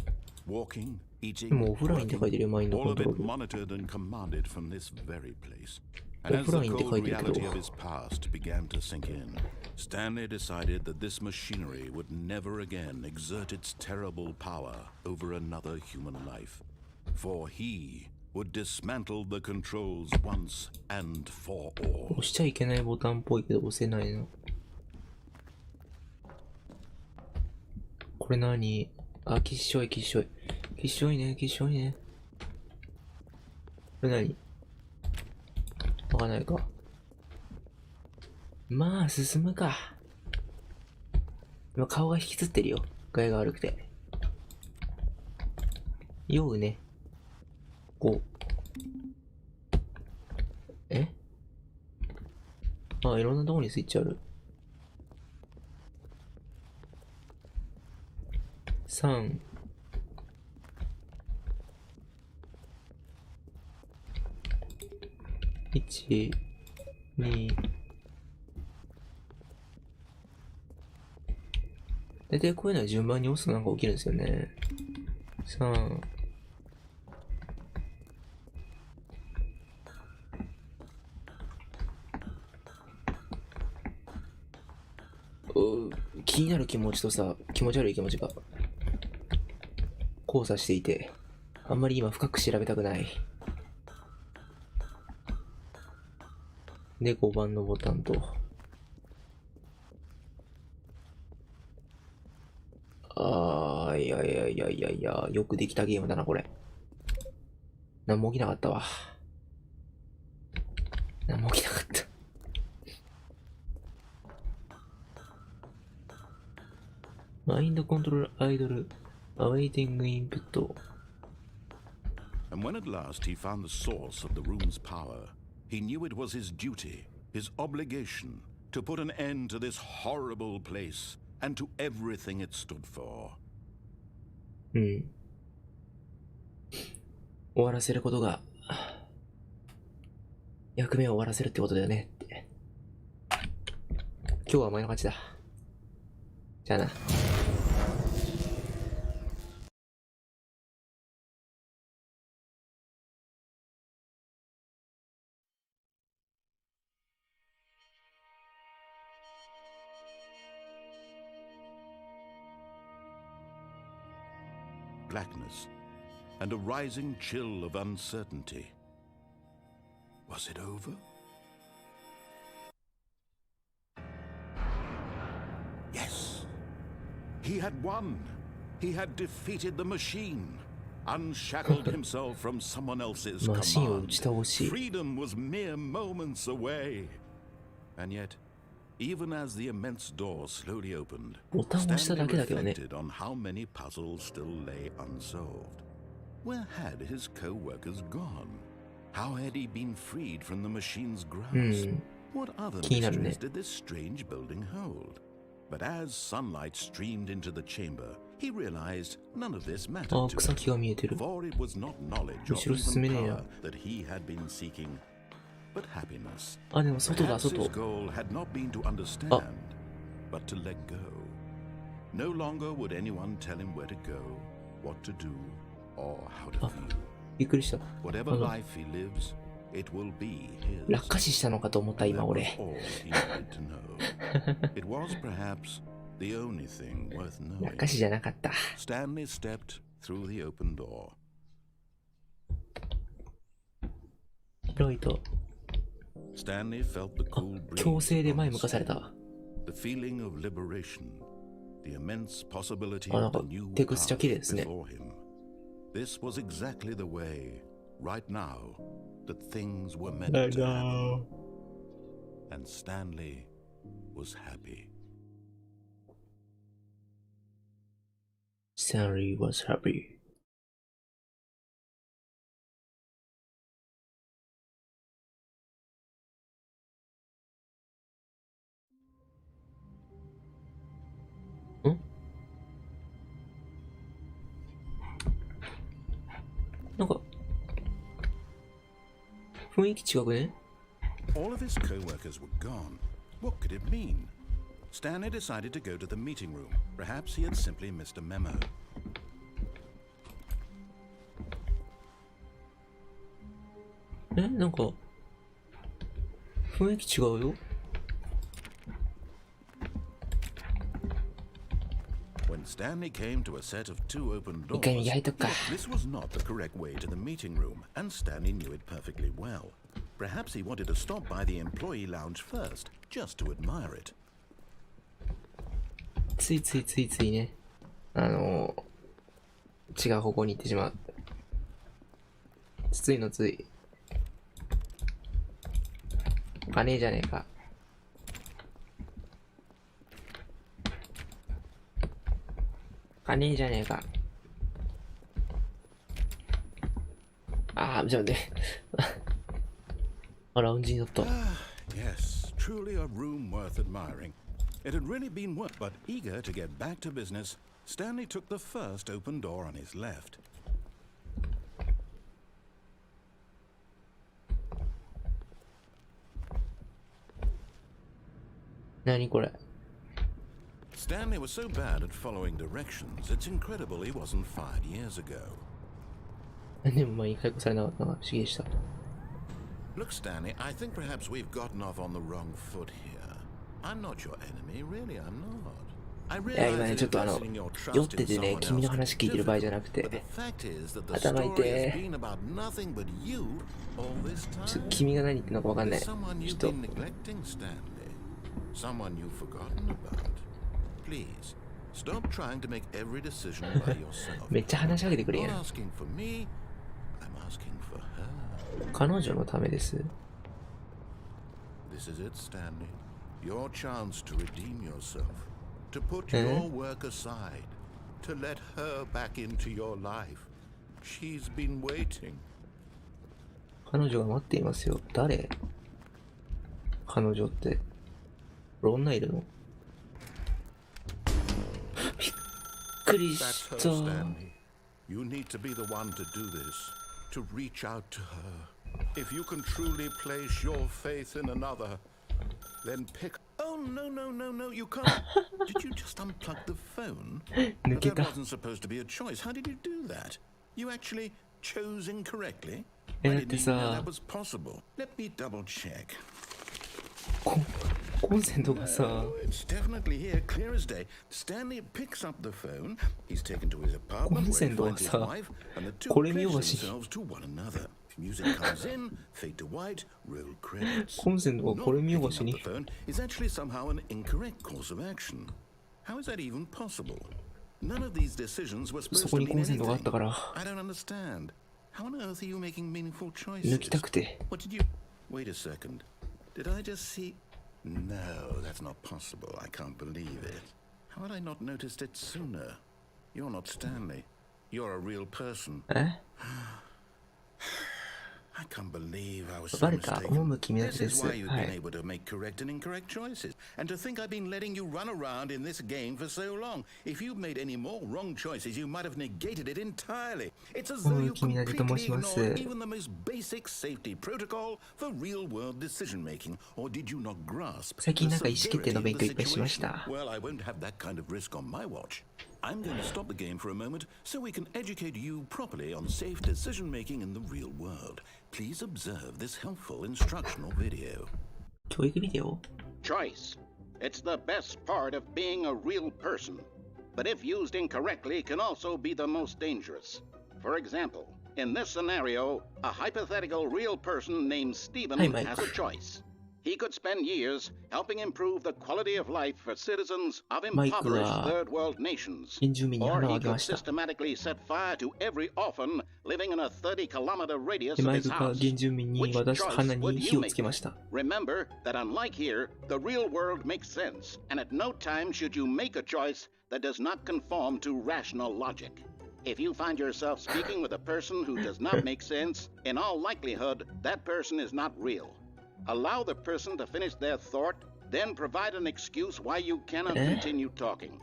Walking, で eating, もオフラインって書いてるよ、マインド all コン of ト it ロール。 monitored and commanded from this very place. And as the Offlineって書 cold いてるけど。 reality of his past began to sink in, Stanley decided that this machinery would never again exert its terrible power over another human life. For he would dismantle the controls once and for all. 押しちゃいけないボタンっぽいけど押せないの。これ何？あ、きっしょいきっしょい。きっしょいね、きっしょいね。これ何？わかんないか。まあ、進むか。今顔が引きつってるよ。具合が悪くて。酔うね。こう。え？あ、いろんなとこにスイッチある。3。1、2。大体こういうのは順番に押すとなんか起きるんですよね。3。気になる気持ちとさ、気持ち悪い気持ちが交差していて、あんまり今深く調べたくない。で、5番のボタンと。いや、よくできたゲームだな、これ。なんも起きなかったわ。なんも起きなかった。マインドコントロールアイドル、アウェイティングインプット。And when at last he found the source of the room's power, he knew it was his duty, his obligation, to put an end to this horrible place and to everything it stood for. うん。終わらせることが、役目を終わらせるってことだよねって。今日はお前の勝ちだ。じゃあな。Blackness and a rising chill of uncertainty. Was it over? Yes. He had won. He had defeated the machine, unshackled himself from someone else's command. Freedom was mere moments away. And yet, even as the immense door slowly opened, Stanley reflected on how many puzzles still lay unsolved. Where had his co-workers gone? How had he been freed from the machine's grasp? What other mysteries did this strange building hold? But as sunlight streamed into the chamber, he realized none of this mattered to him, for it was not knowledge or even power that he had been seeking, but happiness. Perhaps his goal had not been to understand, but to let go. No longer would anyone tell him where to go, what to do, or how to feel. Whatever life he lives, it will be his. 落下死したのかと思った今俺。It was perhaps the only thing worth knowing. 落下死じゃなかった。Stanley stepped through the open door. 広いと。Stanley felt the cool breeze. 強制で前向かされた。The feeling of liberation, the immense possibility of the new path before him. This was exactly the way, right now, that things were meant to happen. And Stanley was happy. Stanley was happy. All of his co-workers were gone. What could it mean? Stanley decided to go to the meeting room. Perhaps he had simply missed a memo. When Stanley came to a set of two open doors, this was not the correct way to the meeting room, and Stanley knew it perfectly well. Perhaps he wanted to stop by the employee lounge first, just to admire it. ついついね、違う方向に行ってしまう。ついのつい。金ねえじゃねえか。金ねえじゃねえか。ああ、じゃあね。あ、ラウンジになった。Yes, truly a room worth admiring. It had really been worth, but eager to get back to business, Stanley took the first open door on his left. Stanley was so bad at following directions, it's incredible he wasn't fired years ago. でも前に解雇されなかったのが不思議でした。Look, Stanley, I think perhaps we've gotten off on the wrong foot here. I'm not your enemy, really, I'm not. いや、今ね、ちょっと酔っててね、君の話聞いてる場合じゃなくて、頭痛いて。ちょっと君が何言ってんのかわかんない。ちょっと。Someone you've forgotten about. Please, stop trying to make every decision by yourself. めっちゃ話しかけてくれやん。Not asking for me, I'm asking for her. 彼女のためです。This is it, Stanley. Your chance to redeem yourself. to put your work aside, to let her back into your life. She's been waiting. 彼女が待っていますよ。誰？彼女って。女いるの？びっくりした。 That's her, Stanley. You need to be the one to do this, to reach out to her. If you can truly place your faith in another, then pick... Oh, no, you can't. Did you just unplug the phone? No, that wasn't supposed to be a choice. How did you do that? You actually chose incorrectly? I didn't even know that was possible. Let me double check. コンセントがさ、 It's definitely here, clear as day. Stanley picks up the phone. He's taken to his コ apartment ン where セ he ントが finds his さ、 wife, and the two これ見よ place がし themselves to one another. Music comes in, fade to white, roll credits. コンセントがこれ Not 見よが picking し up に the phone is actually somehow an incorrect course of action. How is that even possible? None of these decisions were そ supposed こ to にコ mean ンセントがあっ anything. たから I don't understand. How on earth are you making meaningful 抜 choices? きたくて。 What did you... Wait a second. Did I just see... No, that's not possible. I can't believe it. How had I not noticed it sooner? You're not Stanley. You're a real person. え？ I can't believe I was バ so レた。 mistaken. 趣みだて This で is す。 why you've は been い。 able to make correct and incorrect choices. And to think I've been letting you run around in this game for so long. If you'd made any more wrong choices, you might have negated it entirely. It's as though you 趣みだてと申 completely します。 ignored even the most basic safety protocol for real-world decision-making. Or did you not grasp 最近 the なんか意思決定 severity の of 勉 the 強いっぱいしまし situation? た。 Well, I won't have that kind of risk on my watch. I'm going to stop the game for a moment so we can educate you properly on safe decision-making in the real world. Please observe this helpful instructional video. 教育ビデオ？ Choice. It's the best part of being a real person, but if used incorrectly can also be the most dangerous. For example, in this scenario, a hypothetical real person named Stephen Hi, Mike. has a choice. He could spend years helping improve the quality of life for citizens of impoverished third world nations. 原住民に Or 花を he あげま could した。 systematically set fire to every orphan living in a 30-kilometer radius で、 of マイ his クが house. 原住民に Which 渡す choice 花 would に you 火を make? つけました。 Remember that unlike here, the real world makes sense, and at no time should you make a choice that does not conform to rational logic. If you find yourself speaking with a person who does not make sense, in all likelihood, that person is not real. Allow the person to finish their thought, then provide an excuse why you cannot continue talking.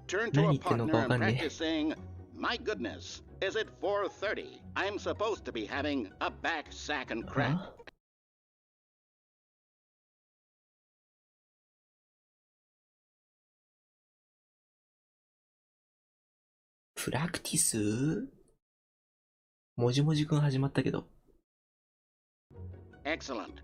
Turn to a partner and practice saying, "My goodness, is it 4:30? I'm supposed to be having a back sack and crack." プラクティス？もじもじくん始まったけど。 Excellent.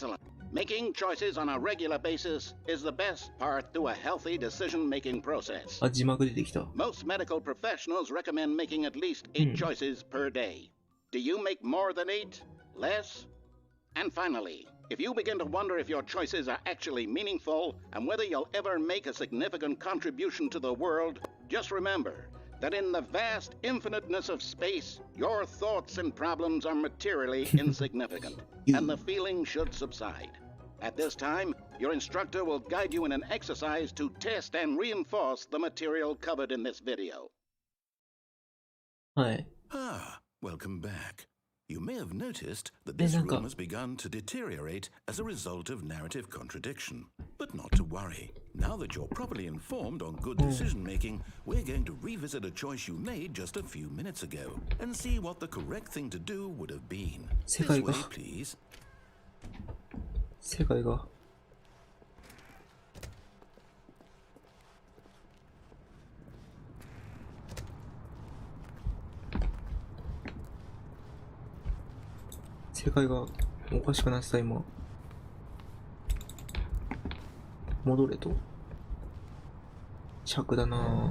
Making choices on a regular basis is the best part to a healthy decision-making process. あ、字幕出てきた。 Most medical professionals recommend making at least 8 choices per day. Do you make more than 8? Less? And finally, if you begin to wonder if your choices are actually meaningful and whether you'll ever make a significant contribution to the world, just remember that in the vast infiniteness of space, your thoughts and problems are materially insignificant, and the feeling should subside. At this time, your instructor will guide you in an exercise to test and reinforce the material covered in this video. はい。 Ah, welcome back. You may have noticed that this room has begun to deteriorate as a result of narrative contradiction. But not to worry. Now that you're properly informed on good decision-making, we're going to revisit a choice you made just a few minutes ago and see what the correct thing to do would have been. This way, please. 世界が。世界がおかしくなってた今。戻れと。尺だな。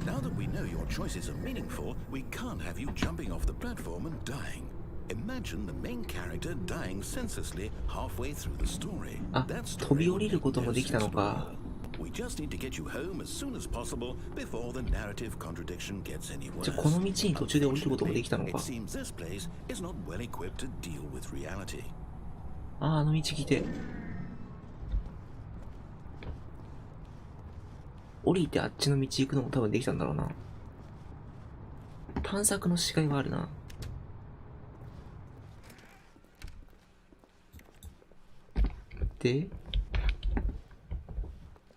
Now that we know your choices are meaningful, we can't have you jumping off the platform and dying. Imagine the main character dying senselessly halfway through the story. あ、飛び降りることもできたのか。 We just need to get you home as soon as possible before the narrative contradiction gets any worse. じゃあこの道に途中で降りることもできたのか。 It seems this place is not well equipped to deal with reality. あ、あの道来て。降りてあっちの道行くのも多分できたんだろうな。探索のしがいはあるな。で、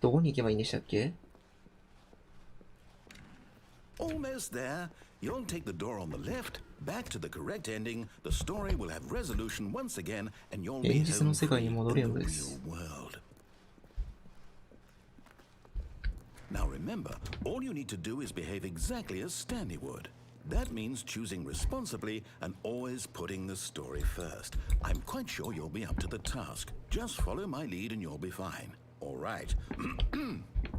どこに行けばいいんでしたっけ？ Almost there. You'll take the door on the left, back to the correct ending. The story will have resolution once again, and you'll be home free in the real world. Now remember, all you need to do is behave exactly as Stanley would. That means choosing responsibly and always putting the story first. I'm quite sure you'll be up to the task. Just follow my lead and you'll be fine. All right.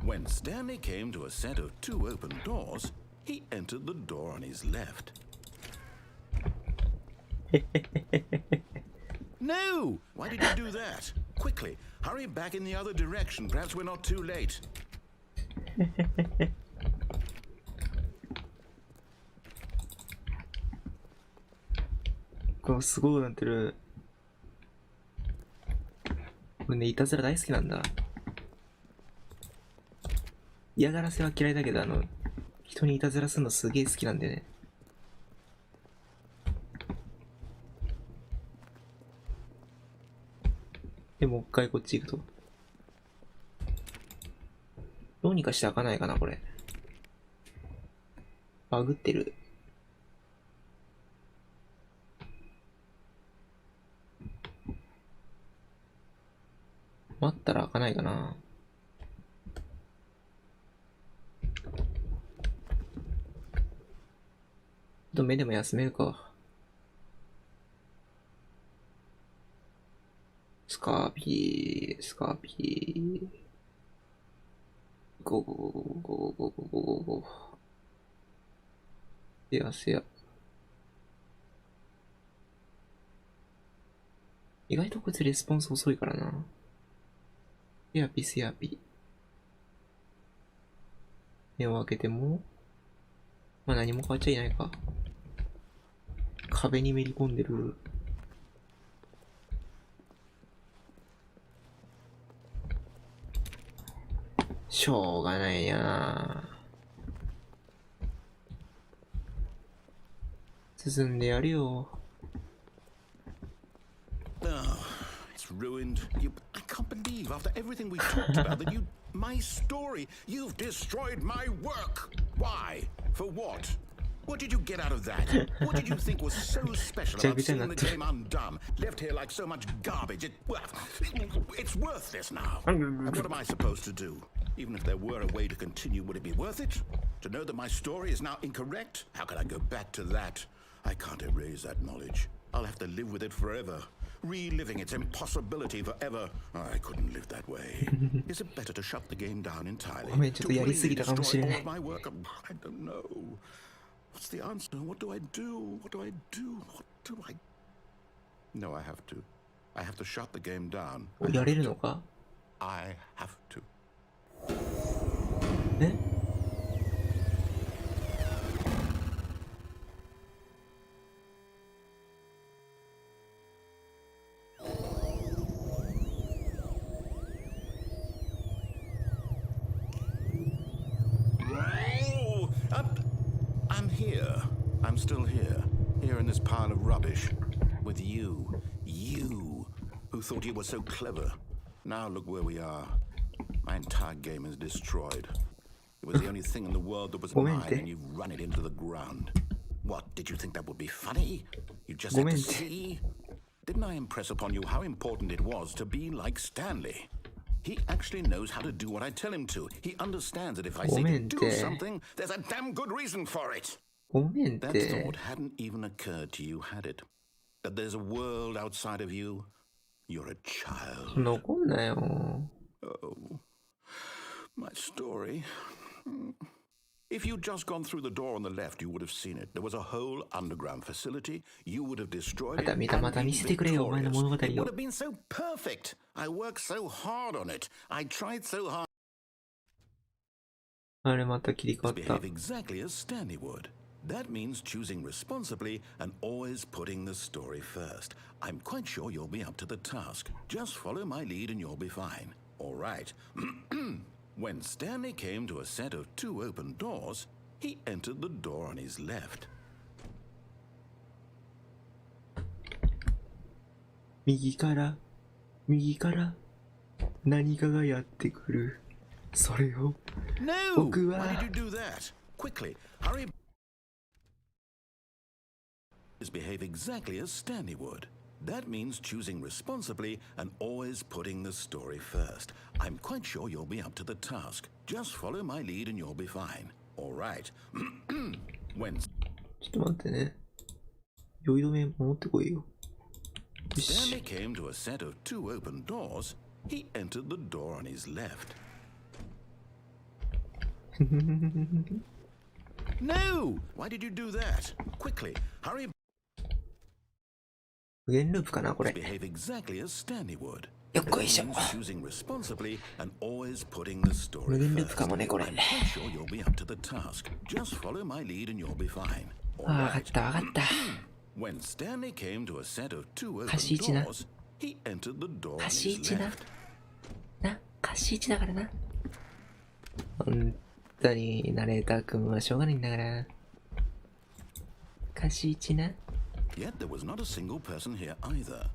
When Stanley came to a set of 2 open doors, he entered the door on his left. No! Why did you do that? Quickly, hurry back in the other direction. Perhaps we're not too late. これすごいなってる。俺ね、いたずら大好きなんだ。嫌がらせは嫌いだけど、人にいたずらするのすげえ好きなんでね。で、もう一回こっち行くと。どうにかして開かないかな、これ。バグってる。待ったら開かないかな。目でも休めるか。スカーピー、スカーピー。ゴーゴーゴーゴーゴーゴーゴーゴーゴー。せやせや。意外とこいつレスポンス遅いからな。せやぴせやぴ。目を開けても、まあ何も変わっちゃいないか。壁にめり込んでる。しょうがないな。進んでやるよ。It's ruined. I can't believe after everything we talked about that my story, you've destroyed my work. Why? For what? What did you get out of that? What did you think was so special about seeing the game undone? Left here like so much garbage. It's worthless now. And what am I supposed to do? Even if there were a way to continue, would it be worth it? To know that my story is now incorrect? How can I go back to that? I can't erase that knowledge. I'll have to live with it forever. Reliving its impossibility forever. I couldn't live that way. Is it better to shut the game down entirely? To really destroy all of my work? I don't know. What's the answer? What do I do? What do I do? What do I... No, I have to. I have to shut the game down. やれるのか? I have to. え? I'm here. I'm still here. Here in this pile of rubbish. With you. You. Who thought you were so clever. Now look where we are. My entire game is destroyed. It was the only thing in the world that was mine, and you've run it into the ground. What, did you think that would be funny? You just had to see? Didn't I impress upon you how important it was to be like Stanley? He actually knows how to do what I tell him to. He understands that if I say to do something, there's a damn good reason for it. That thought hadn't even occurred to you, had it? That there's a world outside of you? You're a child. Oh, my story. If you'd just gone through the door on the left, you would have seen it. There was a whole underground facility. You would have destroyed it. And it would have been so perfect. I worked so hard on it. I tried so hard to behave exactly as Stanley would. That means choosing responsibly and always putting the story first. I'm quite sure you'll be up to the task. Just follow my lead and you'll be fine. All right. When Stanley came to a set of 2 open doors, he entered the door on his left. 右から何かがやってくる。それを No! 僕は Why did you do that? Quickly, hurry. Behave exactly as Stanley would. That means choosing responsibly and always putting the story first. I'm quite sure you'll be up to the task. Just follow my lead and you'll be fine. All right. When ちょっと待ってね。酔い止め持ってこいよ。よし。 Stanley came to a set of 2 open doors, he entered the door on his left. No! Why did you do that? Quickly, hurry. 無限ループかなこれ。 Behave exactly as Stanley would. よっこいしょ。 Choosing responsibly and always putting the story 無限ルー first. プかもねこれ。 I'm quite sure you'll be up to the task. Just follow my lead and you'll be fine. ああ、わかったわかった。 When Stanley came to a set of 2 open 貸し1な。 doors, he entered the door on 貸し his 1な。 left. な、貸し1だからな。本当にナレーター君はしょうがないんだから。貸し1な。 Yet there was not a single person here either.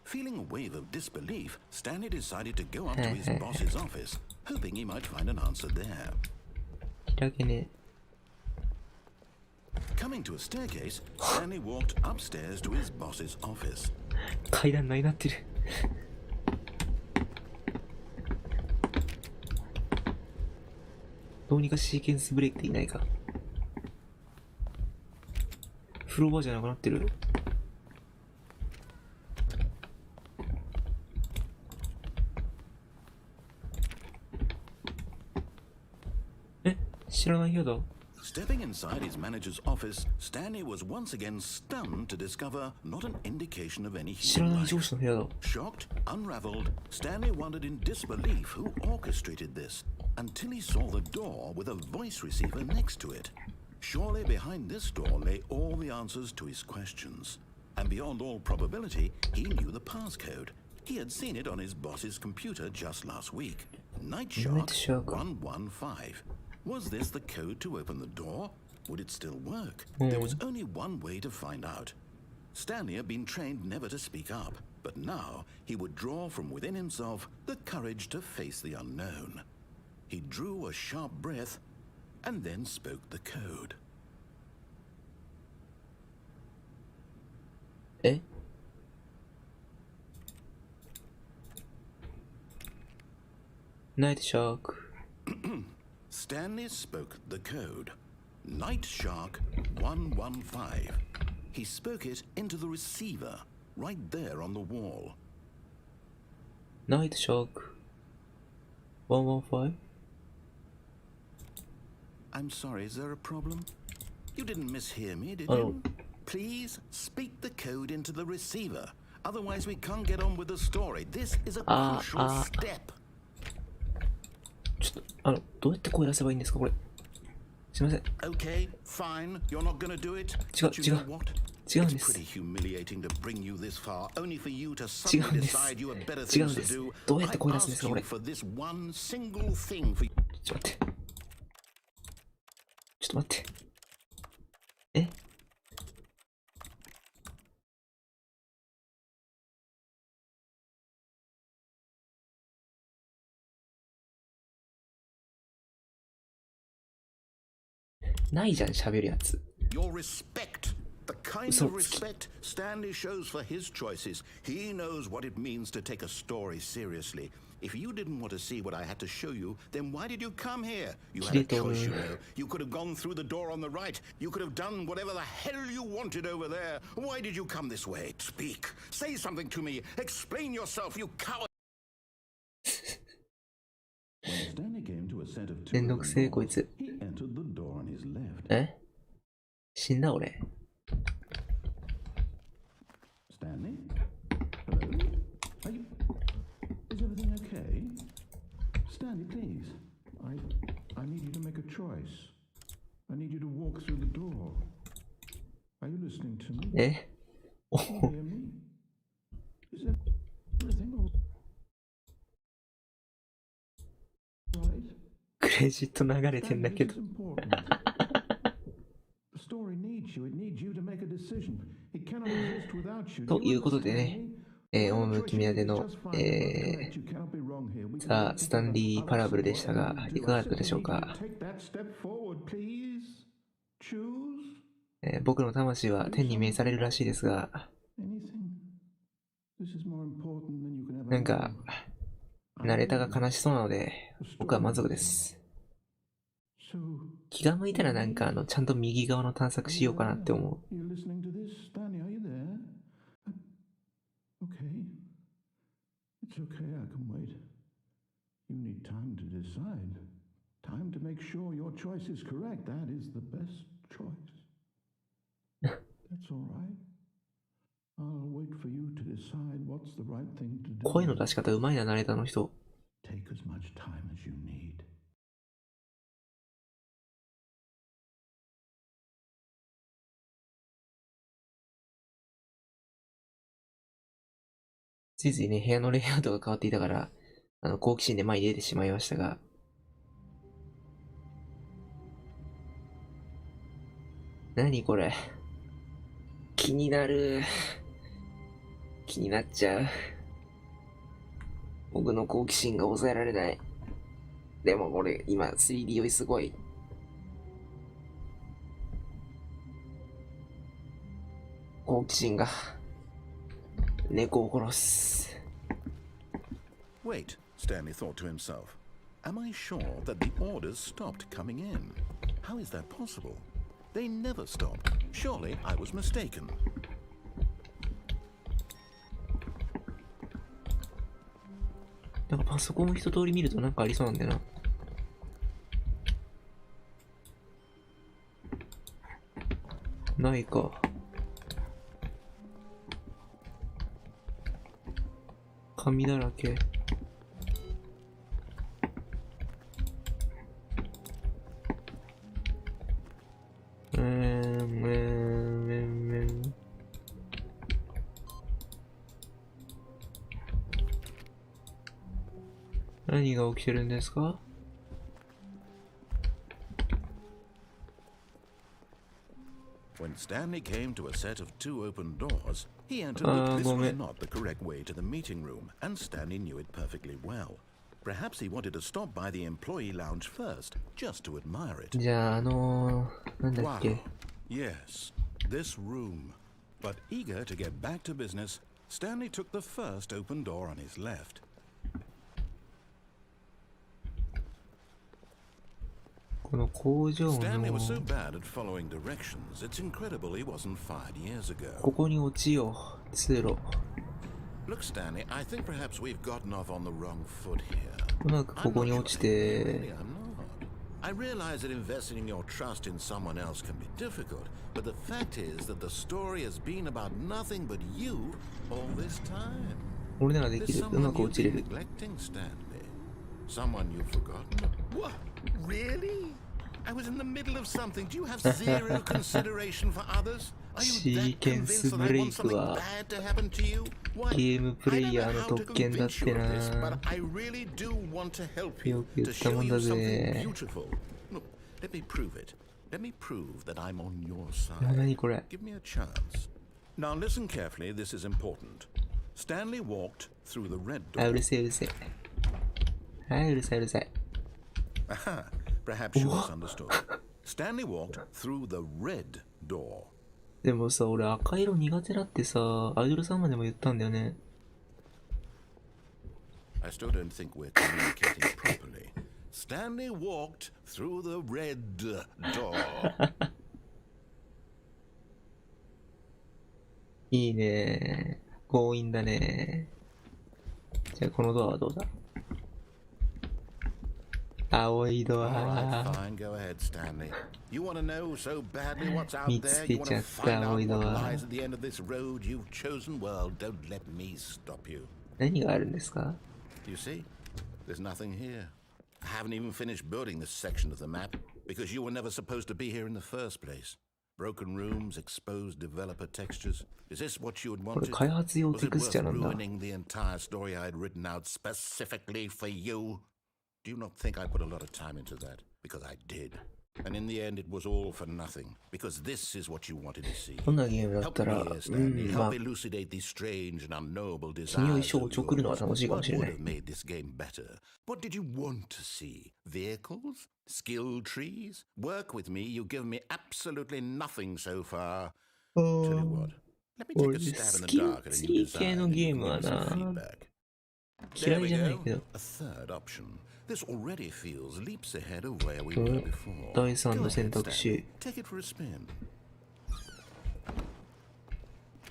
Feeling a wave of disbelief, Stanley decided to go up to his boss's office, hoping he might find an answer there. 開けね Coming to a staircase, Stanley walked upstairs to his boss's office. 階段ないなってる。どうにかシーケンスブレイクできないか。フロアじゃなくなってる。え、知らない部屋だ。 Stepping inside his manager's office, Stanley was once again stunned to discover not an indication of any 知ら human ない life. 上司の部屋だ。 Shocked, unraveled, Stanley wondered in disbelief who orchestrated this until he saw the door with a voice receiver next to it. Surely behind this door lay all the answers to his questions. And beyond all probability, he knew the passcode. He had seen it on his boss's computer just last week. Night Shark 115. Was this the code to open the door? Would it still work? There was only one way to find out. Stanley had been trained never to speak up, but now he would draw from within himself the courage to face the unknown. He drew a sharp breath and then spoke the code. え Night Shark Stanley spoke the code. Night Shark 115. He spoke it into the receiver, right there on the wall. Night Shark 115 I'm sorry, is there a problem? You didn't mishear me, did Oh. you? Please speak the code into the receiver. Otherwise, we can't get on with the story. This is a crucial step. ちょっとどうやって声出せばいいんですかこれ。すいません。 Okay, fine. You're not gonna do it. 違う But you 違 know う what? 違うんで It's す。 pretty humiliating to bring you this far, only for you to 違 suddenly うんです。 decide you have better 違うん things で to す。 do. どうやって I 声出すんですか asked こ you れ。 for this one single thing for you. ちょっと待って。ちょっと待って。えないじゃん、喋るやつ。 Your respect. The kind So- of respect Stanley shows for his choices. He knows what it means to take a story seriously. If you didn't want to see what I had to show you, then why did you come here? You had a choice, you know. You could have gone through the door on the right. You could have done whatever the hell you wanted over there. Why did you come this way? Speak. Say something to me. Explain yourself, you coward. When Stanley came to a set of めんどくせえこいつ。 he entered the door on his left. え死んだ俺。 Stanley? Hello? Are you... Is everything okay? Stanley, please. I need you to make a choice. I need you to walk through the door. Are you listening to me? えお Can you hear me? Is everything all right? レジット流れてんだけど。ということでね、趣みだての、ザ・スタンリー・パラブルでしたが、いかがだったでしょうか。僕の魂は天に召されるらしいですが、なんか、ナレーターが悲しそうなので、僕は満足です。気が向いたらなんかちゃんと右側の探索しようかなって思う。声の出し方うまいな、ナレーターの人。ついついね、部屋のレイアウトが変わっていたから、好奇心で前に出てしまいましたが。何これ。気になる。気になっちゃう。僕の好奇心が抑えられない。でも俺、今 3D 酔いすごい。好奇心が猫を殺す。 Wait, Stanley thought to himself. Am I sure that the orders stopped coming in? How is that possible? They never stopped. Surely I was mistaken. なんかパソコンを一通り見るとなんかありそうなんだよな。ないか。紙だらけ。何が起きてるんですか？When Stanley came to a set of 2 open doors, he entered that this was not the correct way to the meeting room, and Stanley knew it perfectly well. Perhaps he wanted to stop by the employee lounge first, just to admire it. じゃあなんだっけ。Wow. Yes, this room. But eager to get back to business, Stanley took the first open door on his left. この工場の Stanley was so bad at following directions, it's incredible he wasn't fired years ago. ここに落ちよう。通路。 Look, Stanley, I think perhaps we've gotten off on the wrong foot here. うまくここに落ちて Really, I'm not. I realize that investing your trust in someone else can be difficult, but the fact is that the story has been about nothing but you all this time. 俺ならでき There's る。うま someone く you've 落ちれ been る。 neglecting, Stanley. Someone you've forgotten. What? Really? I was in the middle of something. Do you have zero consideration for others? Are you that convinced that I want something bad to happen to you? Why? ゲームプレイヤーの I don't know how to 特権だっ convince て you of な。 this, but I really do want to help you よく言 to ったも show ん you だ something ぜ。 beautiful. Look, let me prove it. Let me prove that I'm on your 何 side. これ。 Give me a chance. Now listen carefully. This is important. Stanley walked through the red あ、う door. るせえうるせえ。はい、うるさいうるさい。 Aha, perhaps you misunderstood. Stanley walked through the red door. でもさ、俺赤色苦手だってさ、アイドルさんまでも言ったんだよね。I still don't think we're communicating properly. Stanley walked through the red door. いいね。強引だね。じゃあこのドアはどうだ。青いド All right, ア。 fine. Go ahead, Stanley. You want to know so badly what's out 見つ there? け You want ちゃ to っ find た out 青い what ドア。 lies at the end of this road you've chosen? Well, don't let me stop you. 何があるんですか？ You see? There's nothing here. I haven't even finished building this section of the map because you were never supposed to be here in the first place. Broken rooms, exposed developer textures. Is this what you had これ wanted? 開発用 Was テ it クスチャ worth なんだ。 ruining the entire story I had written out specifically for you? Do you not think I put a lot of time into that? Because I did. And in the end, it was all for nothing. Because this is what you wanted to see. どんなゲームだっ Help た me ら、 here, Stanley. まあ Help elucidate these strange and unknowable 君を desires 一生 of 送るのは yours. 楽しいかも What しれ would ない。 have made this game better? What did you want to see? Vehicles? Skill trees? Work with me. You've given me absolutely nothing so far. Tell you what. Let me take a stab in the dark at a new design and you can give me some feedback. 嫌 There い we じゃない go. けど。 A third option. This already feels leaps ahead of where we were before. 第3 Go の選 ahead, 択 Stanley. 肢。 Take it for a spin.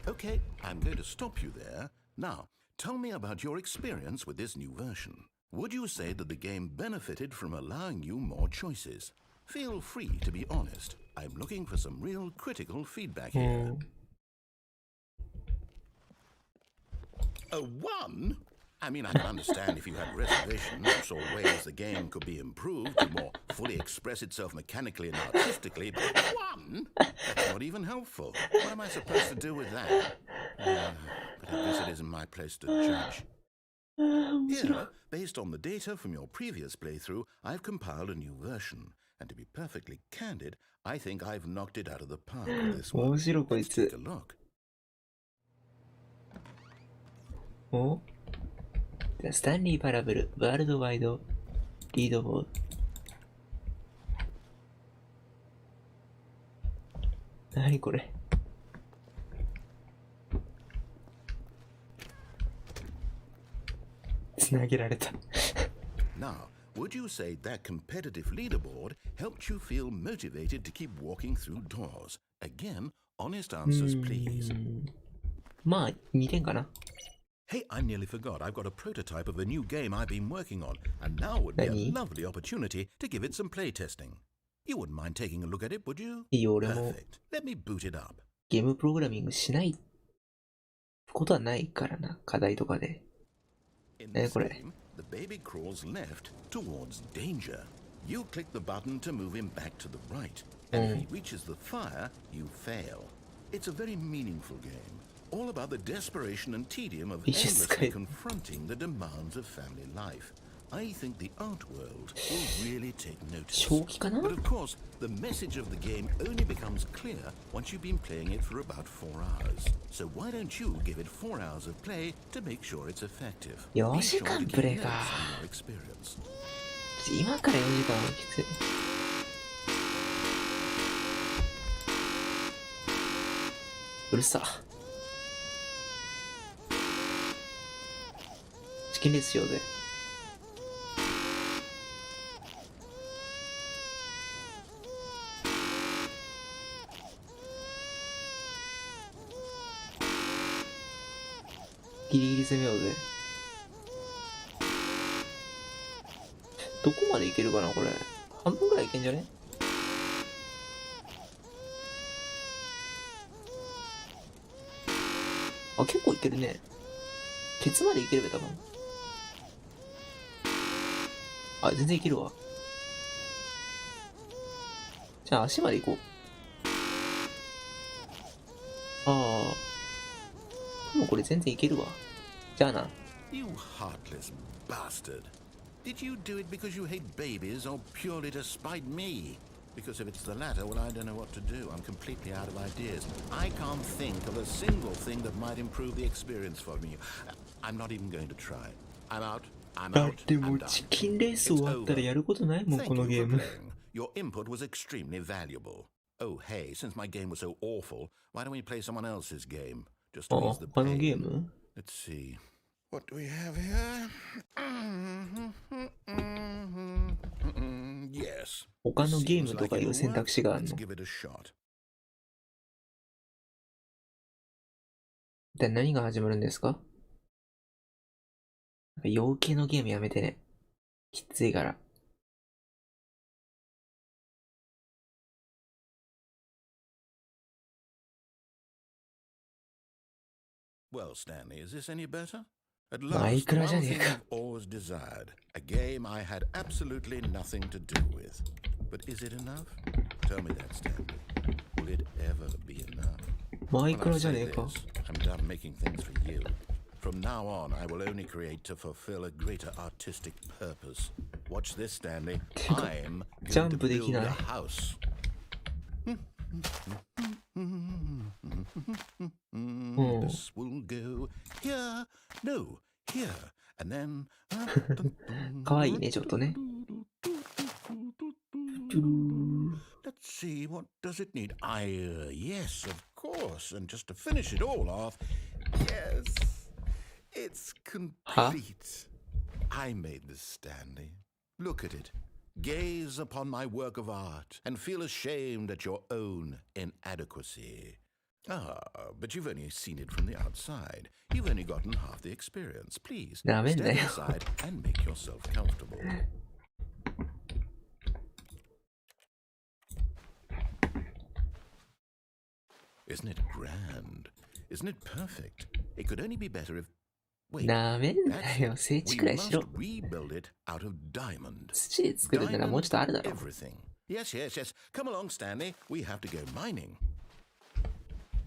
Okay, I'm going to stop you there. Now, tell me about your experience with this new version. Would you say that the game benefited from allowing you more choices? Feel free to be honest. I'm looking for some real critical feedback う here. ん。 A 1? I mean, I can understand if you had reservations or saw ways the game could be improved to more fully express itself mechanically and artistically, but 1? That's not even helpful. What am I supposed to do with that? But I guess it isn't my place to judge. ああ、面白い。 Here, based on the data from your previous playthrough, I've compiled a new version. And to be perfectly candid, I think I've knocked it out of the park with this one. 面白いこい Let's take つ a。look. おスタンリー・パラブル、ワールドワイド、リードボード。何これ。つなげられた。Now, would you say that competitive leaderboard helped you feel motivated to keep walking through doors? Again, honest answers, please. まあ、2点かな。 Hey, I nearly forgot. I've got a prototype of a new game I've been working on, and now would be a Nani? lovely opportunity to give it some playtesting. You wouldn't mind taking a look at it, would you? いいよ、俺も Perfect. Let me boot it up. ゲームプログラミングしないことはないからな、課題とかで。 In え、 this これ。 game, the baby crawls left towards danger. You click the button to move him back to the right, and if he reaches the fire, you fail. It's a very meaningful game, all about the desperation and tedium of endlessly confronting the demands of family life. I think the art world will really take notice. 正気かな But of course, the message of the game only becomes clear once you've been playing it for about 4 hours. So why don't you give it 4 hours of play to make sure it's effective? Be 4 sure 時 to 間 keep プレイ notes か。 on your experience. 今から4時間はきつい。うるさ。チキンレースしようぜ。ギリギリ攻めようぜ。どこまでいけるかなこれ。半分ぐらいいけんじゃね？あ、結構いけるね。ケツまでいけるべ、多分。あ、全然いけるわ。じゃあ足まで行こう。ああ。もうこれ全然いけるわ。じゃあな。You heartless bastard. Did you do it because you hate babies or purely to spite me? Because if it's the latter, well, I don't know what to do. I'm completely out of ideas. I can't think of a single thing that might improve the experience for me. I'm not even going to try. I'm out. I'm だっ out. ても I'm う done. チキンレース終わったらやることないもん、 Thank この you ゲー for ム。 playing. Your input was extremely valuable. Oh, hey, since my game was so awful, why don't we play someone else's game? Just あ to あ、 ease the 他のゲー pain. ム Let's see. What do we have here? Yes. 他のゲーム Seems と like かいう it'll 選 work. 択肢がある Let's の。 give it a shot. 一体何が始まるんですか？陽気のゲームやめてね。きついから。Well, Stanley, is this any better? At マイ last, ク the ラじゃ one ねえ thing か。 I've always desired. A game I had absolutely nothing to do with. But is it enough? Tell me that, Stanley. Will it ever be enough? マイ When ク I ラじゃ say ねえか。 this, I'm done making things for you. From now on, I will only create to fulfill a greater artistic purpose. Watch this, Stanley. てか I'm ジャ going ン to プでき build な a い。house. This will go here, no, here, and then. かわいいね、ちょっとね。Let's see, what does it need? Yes, of course. And just to finish it all off, yes, it's complete. I made this, Stanley. Look at it. Gaze upon my work of art and feel ashamed at your own inadequacy. But you've only seen it from the outside. You've only gotten half the experience. Please, step inside and make yourself comfortable. Isn't it grand? Isn't it perfect? It could only be better if... Wait, なめんなよ、聖地 we くらいしろ。 must rebuild it out of diamond. 土で作るならもうちょっとあるだろ。 Everything. Yes, yes, yes. Come along, Stanley. We have to go mining.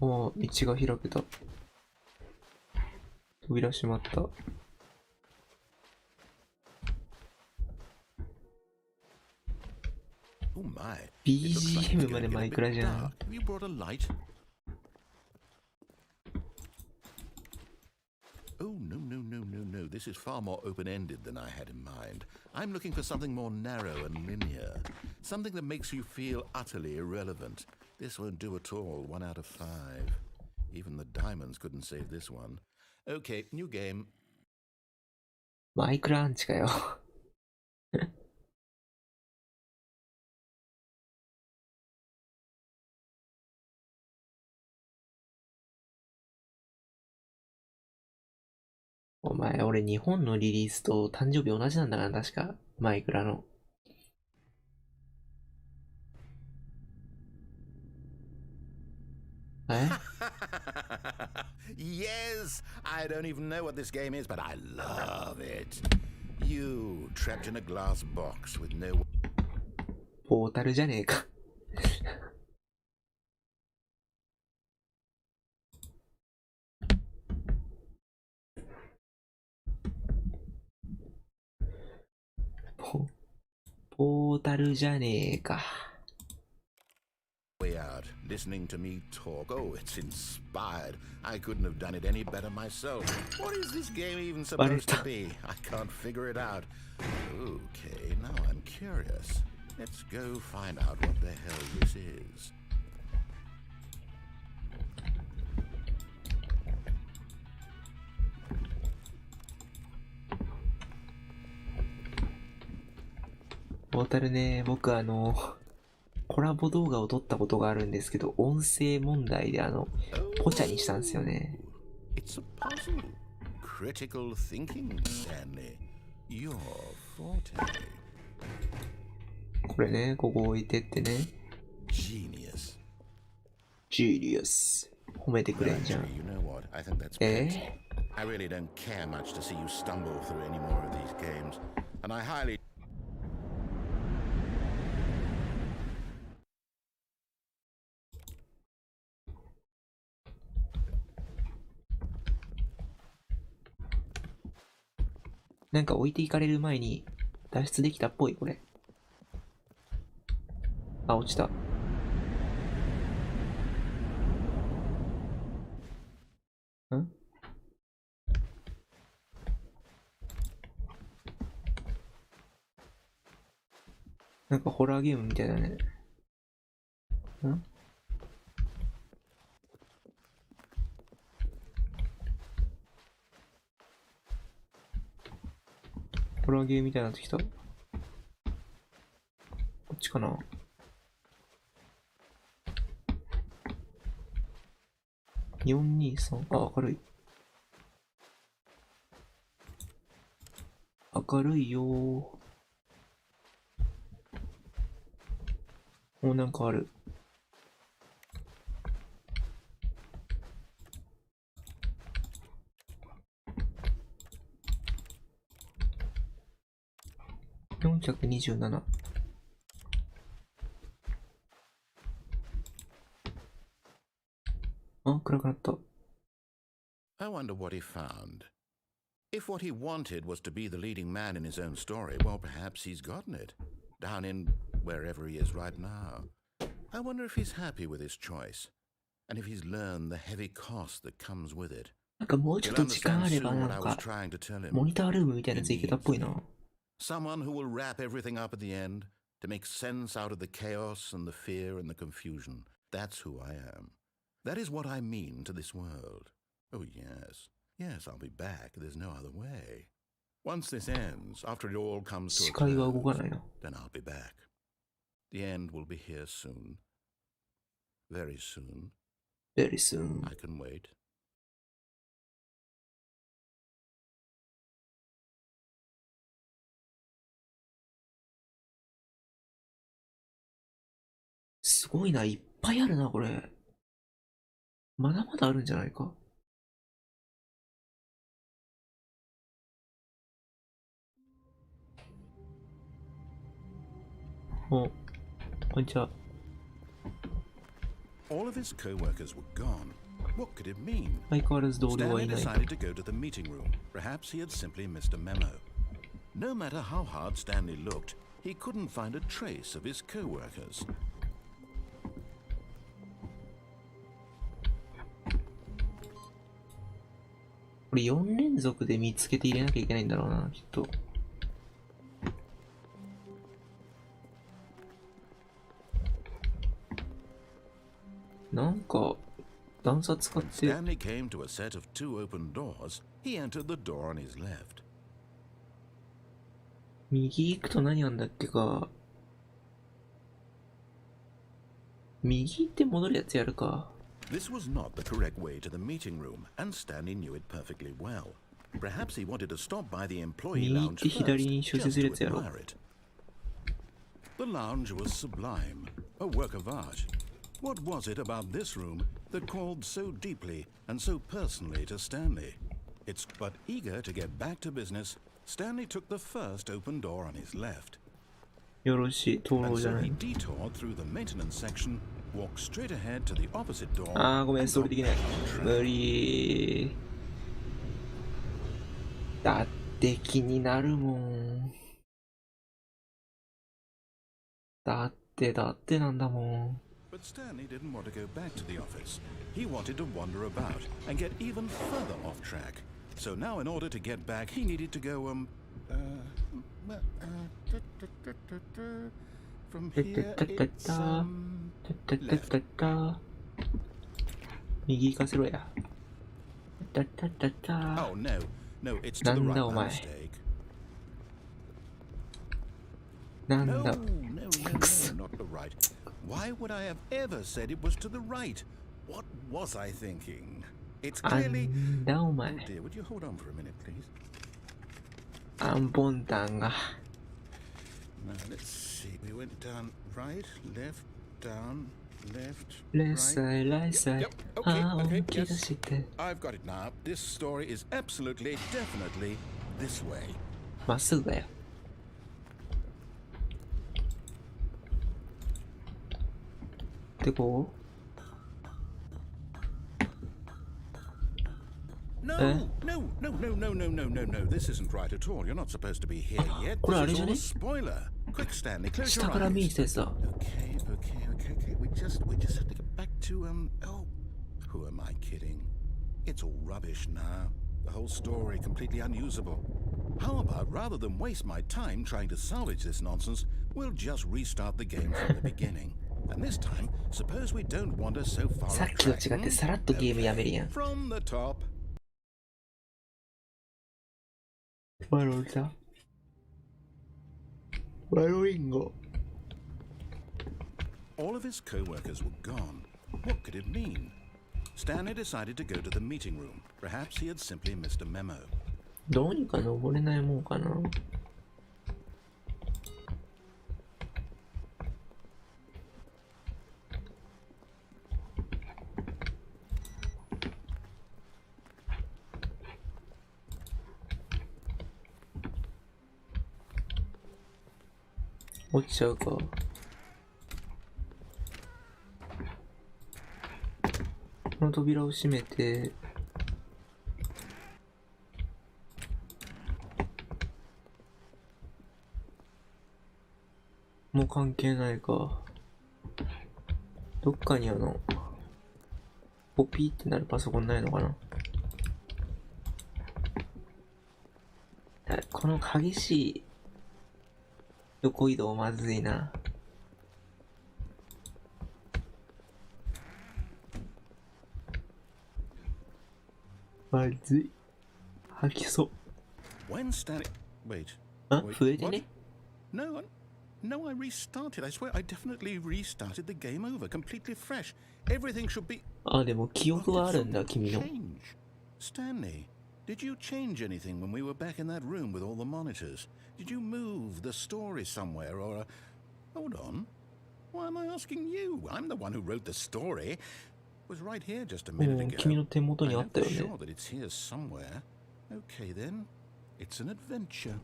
もう道が開けた。扉閉まった。Oh my. It looks like it's BGM gonna まで get マ a イ bit クラじゃん。 dark. Have you brought a light? Oh, no, no, no, no, no. This is far more open-ended than I had in mind. I'm looking for something more narrow and linear. Something that makes you feel utterly irrelevant. This won't do at all. 1 out of 5. Even the diamonds couldn't save this one. Okay, new game. マイクラアンチかよ。お前、俺日本のリリースと誕生日同じなんだな、確か。マイクラの。えYes! I don't even know what this game is, but I love it. You, trapped in a glass box with no... ポータルじゃねえか。ポータルじゃねえか。way out, listening to me talk. Oh, it's inspired. I couldn't have done it any better myself. What is this game even supposed to be? I can't figure it out. Okay, now I'm curious. Let's go find out what the hell this is.ポータルね、僕コラボ動画を撮ったことがあるんですけど、音声問題でポチャにしたんですよね。It's a puzzle. Critical thinking, Stanley. Your forte. これね、ここ置いてってね。Genius. Genius. 褒めてくれんじゃん。 You know what? I think that's plenty. I really don't care much to see you stumble through any more of these games. And I highly... なんか置いていかれる前に脱出できたっぽい、これ。あ、落ちた。ん？なんかホラーゲームみたいだね。ん？ホラーゲーみたいになってきた。こっちかな。423。あ、明るい。明るいよー。お、なんかある。427。あ、暗くなった。I wonder what he found. If what he wanted was to be the leading man in his own story, well, perhaps he's gotten it. Down in wherever he is right now. I wonder if he's happy with his choice, and if he's learned the heavy cost that comes with it. なんかもうちょっと時間あればなんかモニタールームみたいなやついけたっぽいな。Someone who will wrap everything up at the end to make sense out of the chaos and the fear and the confusion. That's who I am. That is what I mean to this world. Oh, yes. Yes, I'll be back. There's no other way. Once this ends, after it all comes to a close, then I'll be back. The end will be here soon. Very soon. Very soon. I can wait. すごいな、いっぱいあるな、これ。まだまだあるんじゃないか。お、こんにちは。All of his co-workers were gone. What could it mean? 相変わらず同僚はい Stanley ない。 decided to go to the meeting room. Perhaps he had simply missed a memo. No matter how hard Stanley looked, he couldn't find a trace of his co-workers. これ4連続で見つけて入れなきゃいけないんだろうな、きっと。なんか段差使って。Stanley came to a set of two open doors. He entered the door on his left. 右行くと何あんだっけか。右行って戻るやつやるか。This was not the correct way to the meeting room, and Stanley knew it perfectly well. Perhaps he wanted to stop by the employee lounge first, just to admire it. The lounge was sublime, a work of art. What was it about this room that called so deeply and so personally to Stanley? It's but eager to get back to business, Stanley took the first open door on his left. よろしい、灯籠じゃない。 And so he detoured through the maintenance section, walked straight ahead to the opposite door. あー、ごめん、それできない。無理。だって気になるもん。だってなんだもん。But Stanley didn't want to go back to the office. He wanted to wander about and get even further off track. So now in order to get back, he needed to go, from here it's, left. 右行かせろや。Oh, no. No, it's to the right by mistake. なん No, だ。 no, no, no, not the right. Why would I have ever said it was to the right? What was I thinking? It's あ clearly... んだお Oh 前。 dear, would you hold on for a minute, please? アンポンタンが。Now, let's see. We went down right, left, down, left, レサイライサイ。 Yep, okay, ああ、 okay, 本気出 yes. して。 I've got it now. This story is absolutely, definitely this way. まっすぐだよ。でこう No, no, no, no, no, no, no, no, no. This isn't right at all. You're not supposed to be here yet.これあれ This じゃ is all ね a spoiler. Quick, Stanley, close 下 your から見に eyes. 来たやつだ。 Okay. We just have to get back to oh, who am I kidding? It's all rubbish now. The whole story completely unusable. How about rather than waste my time trying to salvage this nonsense, we'll just restart the game from the beginning. And this time, suppose we don't wander so far さっ off きと track. 違ってさらっとゲームやめるやん。 From the top. ワロ来た。ワロリンゴ。 All of his co-workers were gone. What could it mean? Stanley decided to go to the meeting room. Perhaps he had simply missed a memo. どうにか登れないもんかな。落ちちゃうか。この扉を閉めて、もう関係ないか。どっかにポピーってなるパソコンないのかな。この激しい横移動まずいな。まずい。吐きそう。When Stanley... Wait. あ、 Wait, 増えてね。 No, I restarted. I swear I definitely restarted the game over, completely fresh. Everything should be... あ、でも記憶はあるんだ、君の。 Change. Stanley, did you change anything when we were back in that room with all the monitors? Did you move the story somewhere or... Hold on. Why am I asking you? I'm the one who wrote the story. It was right here just a minute ago. 君の手元にあったよ I'm ね。 sure that it's here somewhere. Okay then. It's an adventure.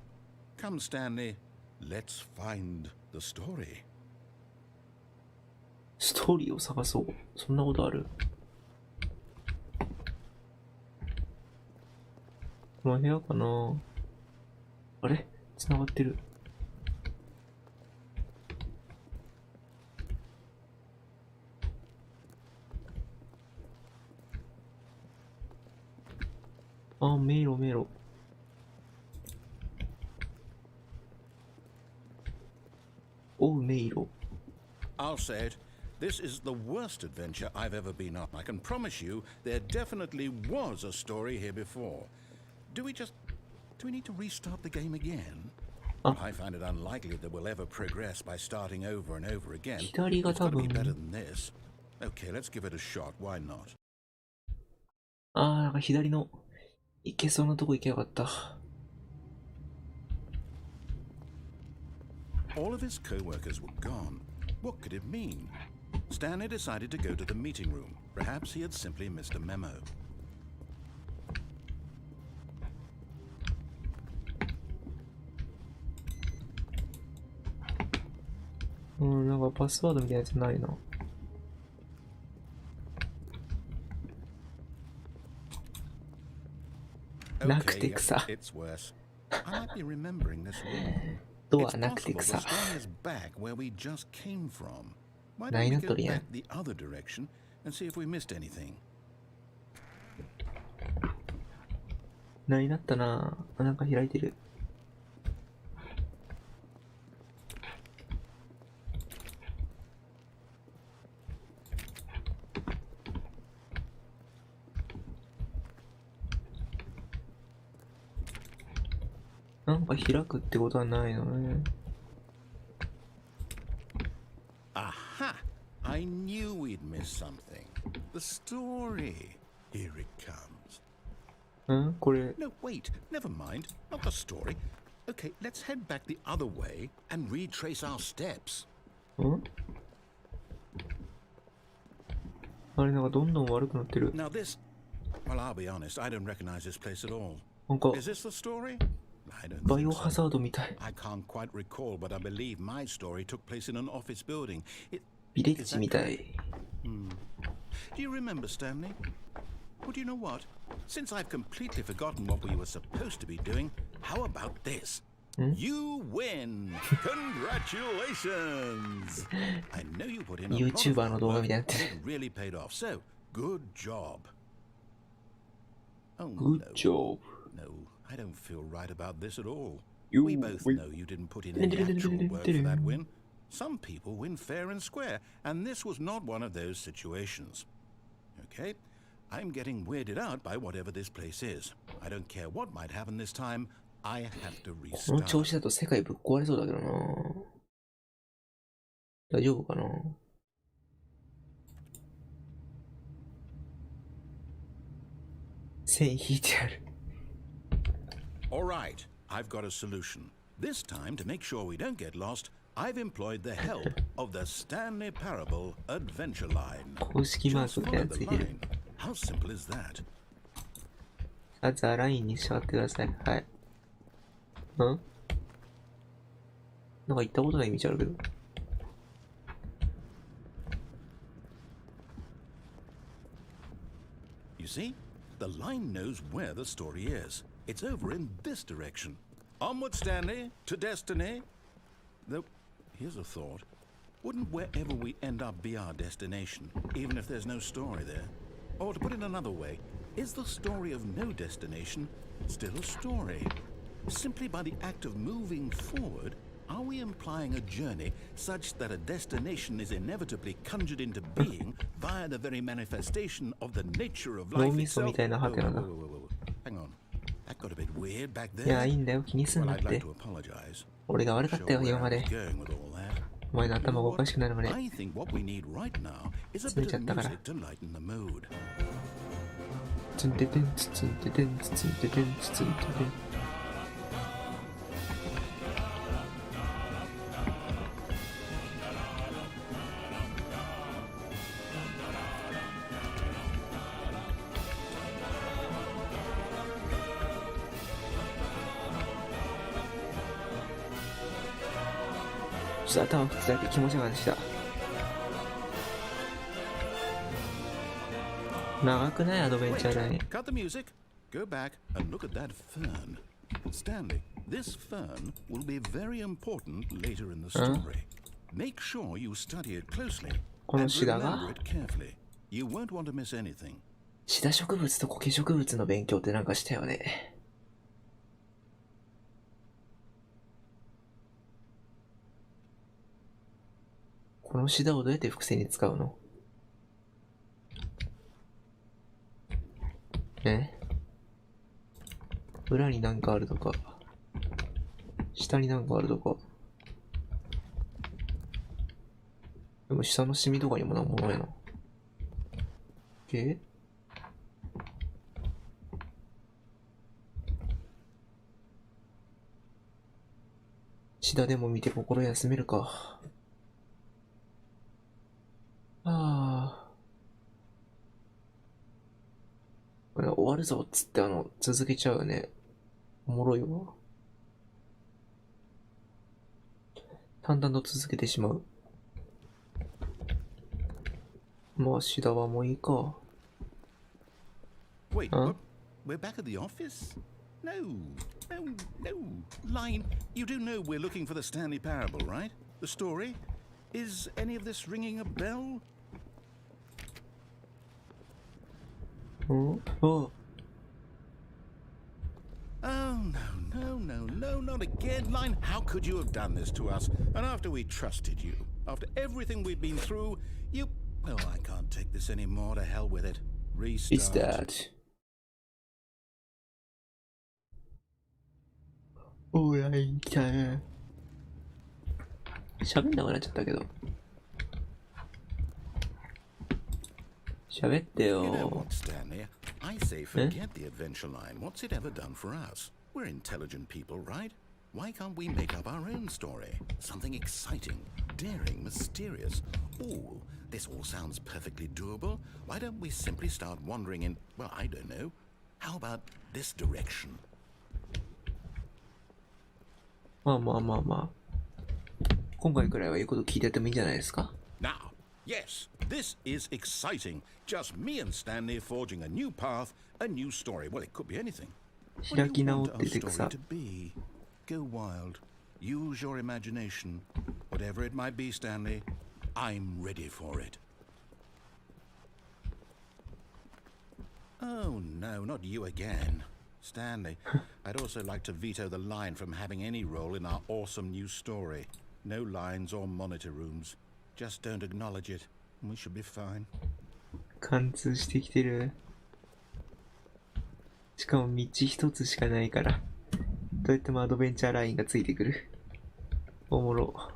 Come, Stanley. Let's find the story. ストーリーを探そう。そんなことある？この部屋かな？あれ？繋がってる。あ、迷路迷路。おう、迷路。I'll say it. This is the worst adventure I've ever been on. I can promise you there definitely was a story here before. Do we need to restart the game again? I find it unlikely that we'll ever progress by starting over and over again. It's got to be better than this. Okay, let's give it a shot. Why not? あー、なんか左の行けそうなとこ行けなかった。All of his co-workers were gone. What could it mean? Stanley decided to go to the meeting room. Perhaps he had simply missed a memo. なんかパスワードみたいなやつないな。なくて草。It's worse. I might be remembering this room. ドアなくて草。ないなっとるやん。ないなったな。なんか開いてる。なんか開くってことはないのね。Aha! I knew we'd miss something. The story. Here it comes. これ。 No, wait. Never mind. Not the story. Okay, let's head back the other way and retrace our steps. あれなんかどんどん悪くなってる。Now this... Well, I'll be honest. I don't recognize this place at all. なんか Is this the story? I don't バイオ think ハ so. ザードみたい。 I can't quite recall, but I believe my story took place in an office building. ビレッジみたい。Do you remember, Stanley? Well, do you know what? Since I've completely forgotten what we were supposed to be doing, how about this? You win! Congratulations! I know you put in a lot of YouTuber の動画みたいになっ work, て and る。 it really paid off. So, good job. Oh, Good job. No, I don't feel right about this at all. You We both win. know you didn't put in any actual work for that win. Some people win fair and square, and this was not one of those situations. Okay? I'm getting weirded out by whatever this place is. I don't care what might happen this time. I have to この調 restart. 子だと世界ぶっ壊れそうだけどな。大丈夫かな。線引いてある。All right, I've got a solution. This time, to make sure we don't get lost, I've employed the help of the Stanley Parable adventure line. 公式マー Just クみたい follow なのつ the いてる。 line. How simple is that? あ、ザラインに従ってください。はい。なんか行ったことない道あるけど。You see, the line knows where the story is. It's over in this direction. Onward, Stanley, to destiny. Though, here's a thought. Wouldn't wherever we end up be our destination, even if there's no story there? Or to put it another way, is the story of no destination still a story? Simply by the act of moving forward, are we implying a journey such that a destination is inevitably conjured into being via the very manifestation of the nature of life itself? Hang on. That got a bit weird back there. いや、いいんだよ。気にすん Well, なっ I'd like て。 to apologize. 俺が悪かったよ、 Sure, 今 where ま I was で。 going with all that. お前の頭がおかしくなるまで。 I think what we need right now is a 詰め bit ちゃ of ったから。 music to lighten the mood. ツンテテンツツンテテンツツンテテンツツンテテン。ちょっと頭振ってたけど気持ちがでした。長くないアドベンチャーライン。 Cut the music. Go back and look at that fern. Stanley, this fern will be very important later in the story. Make sure you study it closely この and シダ remember が it carefully. You won't want to miss anything. シダ植物と苔植物の勉強ってなんかしたよね。このシダをどうやって伏線に使うの？裏になんかあるとか、下になんかあるとか。でも下のシミとかにもなんもないな。シダでも見て心休めるか。これ終わるぞっつって続けちゃうよね。おもろいわ。淡々と続けてしまう。まあ、シダはもういいか。Wait, Huh? we're back at the office? No, no. Line, you do know we're looking for the Stanley Parable, right? The story? Is any of this ringing a bell? あ Oh, no, not again. Line, how could you have done this to us? And after we trusted you, after everything we've been through, you... Oh, I can't take this anymore. To hell with it. Restart. Is that? おやいちゃん。喋んなくなっちゃったけど。喋ってよ。 You know what, Stanley? I say forget the adventure line. What's it ever done for us? We're intelligent people, right? Why can't we make up our own story? Something exciting, daring, mysterious. Ooh, this all sounds perfectly doable. Why don't we simply start wandering in, well, I don't know. How about this direction? まあ。今回くらいは言うこと聞いててもいいんじゃないですか？ Now, yes, this is exciting. Just me and Stanley forging a new path, a new story. Well, it could be anything. What do 開き you 直 want って our てく story さ。 to be? Go wild. Use your imagination. Whatever it might be, Stanley, I'm ready for it. Oh, no, not you again. Stanley, I'd also like to veto the line from having any role in our awesome new story. No lines or monitor rooms. Just don't acknowledge it, and we should be fine. 貫通してきてる。しかも道一つしかないから、どうやってもアドベンチャーラインがついてくる。おもろ。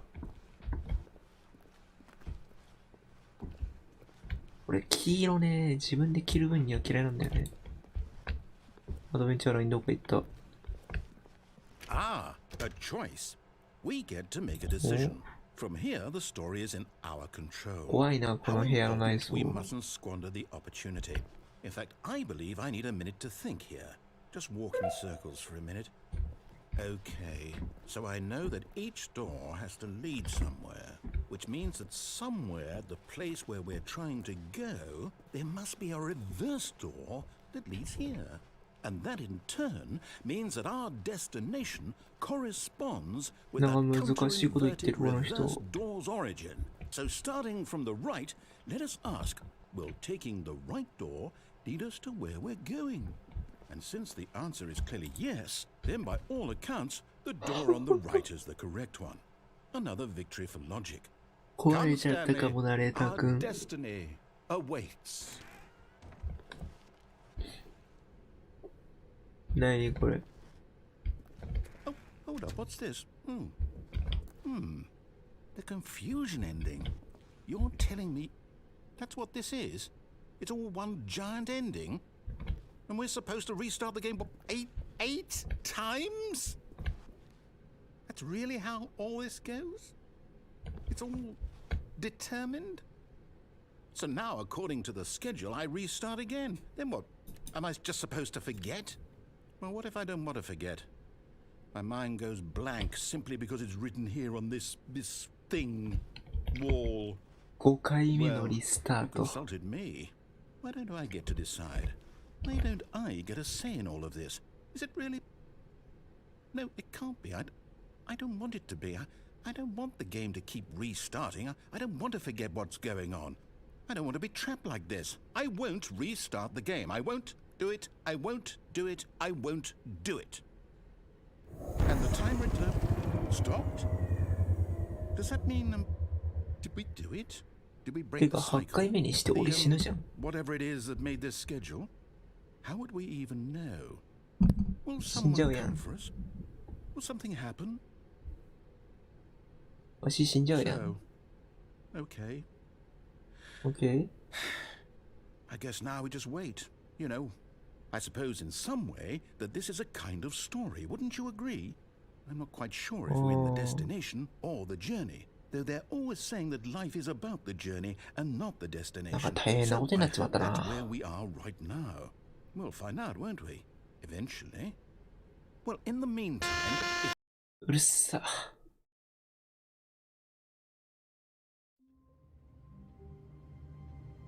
俺、黄色ね、自分で着る分には嫌いなんだよね。アドベンチャーラインどこ行った？ Ah, a choice. We get to make a decision. From here, the story is in our control. 怖いな、この部屋の内装。 We mustn't squander the opportunity. In fact, I believe I need a minute to think here. Just walk in circles for a minute. Okay, so I know that each door has to lead somewhere, which means that somewhere, the place where we're trying to go, there must be a reverse door that leads here. And that in turn means that our destination corresponds with なんか that 難しいこと言ってる counter-inverted この人。 reverse door's origin. So starting from the right, let us ask, will taking the right door lead us to where we're going? And since the answer is clearly yes, then by all accounts, the door on the right is the correct one. Another victory for logic. 壊れちゃったかもナレーター Our くん。 destiny awaits. 何これ。 Oh, hold up, what's this? The confusion ending. You're telling me that's what this is? It's all one giant ending? And we're supposed to restart the game what, eight times? That's really how all this goes? It's all determined? So now, according to the schedule, I restart again. Then what? Am I just supposed to forget? Well, what if I don't want to forget? My mind goes blank simply because it's written here on this thing wall. 5回目の Well, リスター you ト。 consulted me. Why don't I get to decide? Why don't I get a say in all of this? Is it really? No, it can't be. I don't want it to be. I don't want the game to keep restarting. I don't want to forget what's going on. I don't want to be trapped like this. I won't restart the game. I won't do it. I won't do it. I won't do it. And the timer stopped? Does that mean, did we do it? Did we て break か the 8 回 cycle? 目にして俺死ぬじゃん。 Whatever it is that made this schedule? How would we even know? Will 死んじゃ someone うや come ん。 for us? Will something happen? わし死んじゃうや So, ん。 okay. OK? I guess now we just wait. You know, I suppose in some way that this is a kind of story. Wouldn't you agree? I'm not quite sure if we're in the destination or the journey. Though they're always saying that life is about the journey and not the なん destination. か大変なことになっちまった That's な。 where we are right now. We'll find out, won't we? Eventually. Well, in the meantime, うるっさ。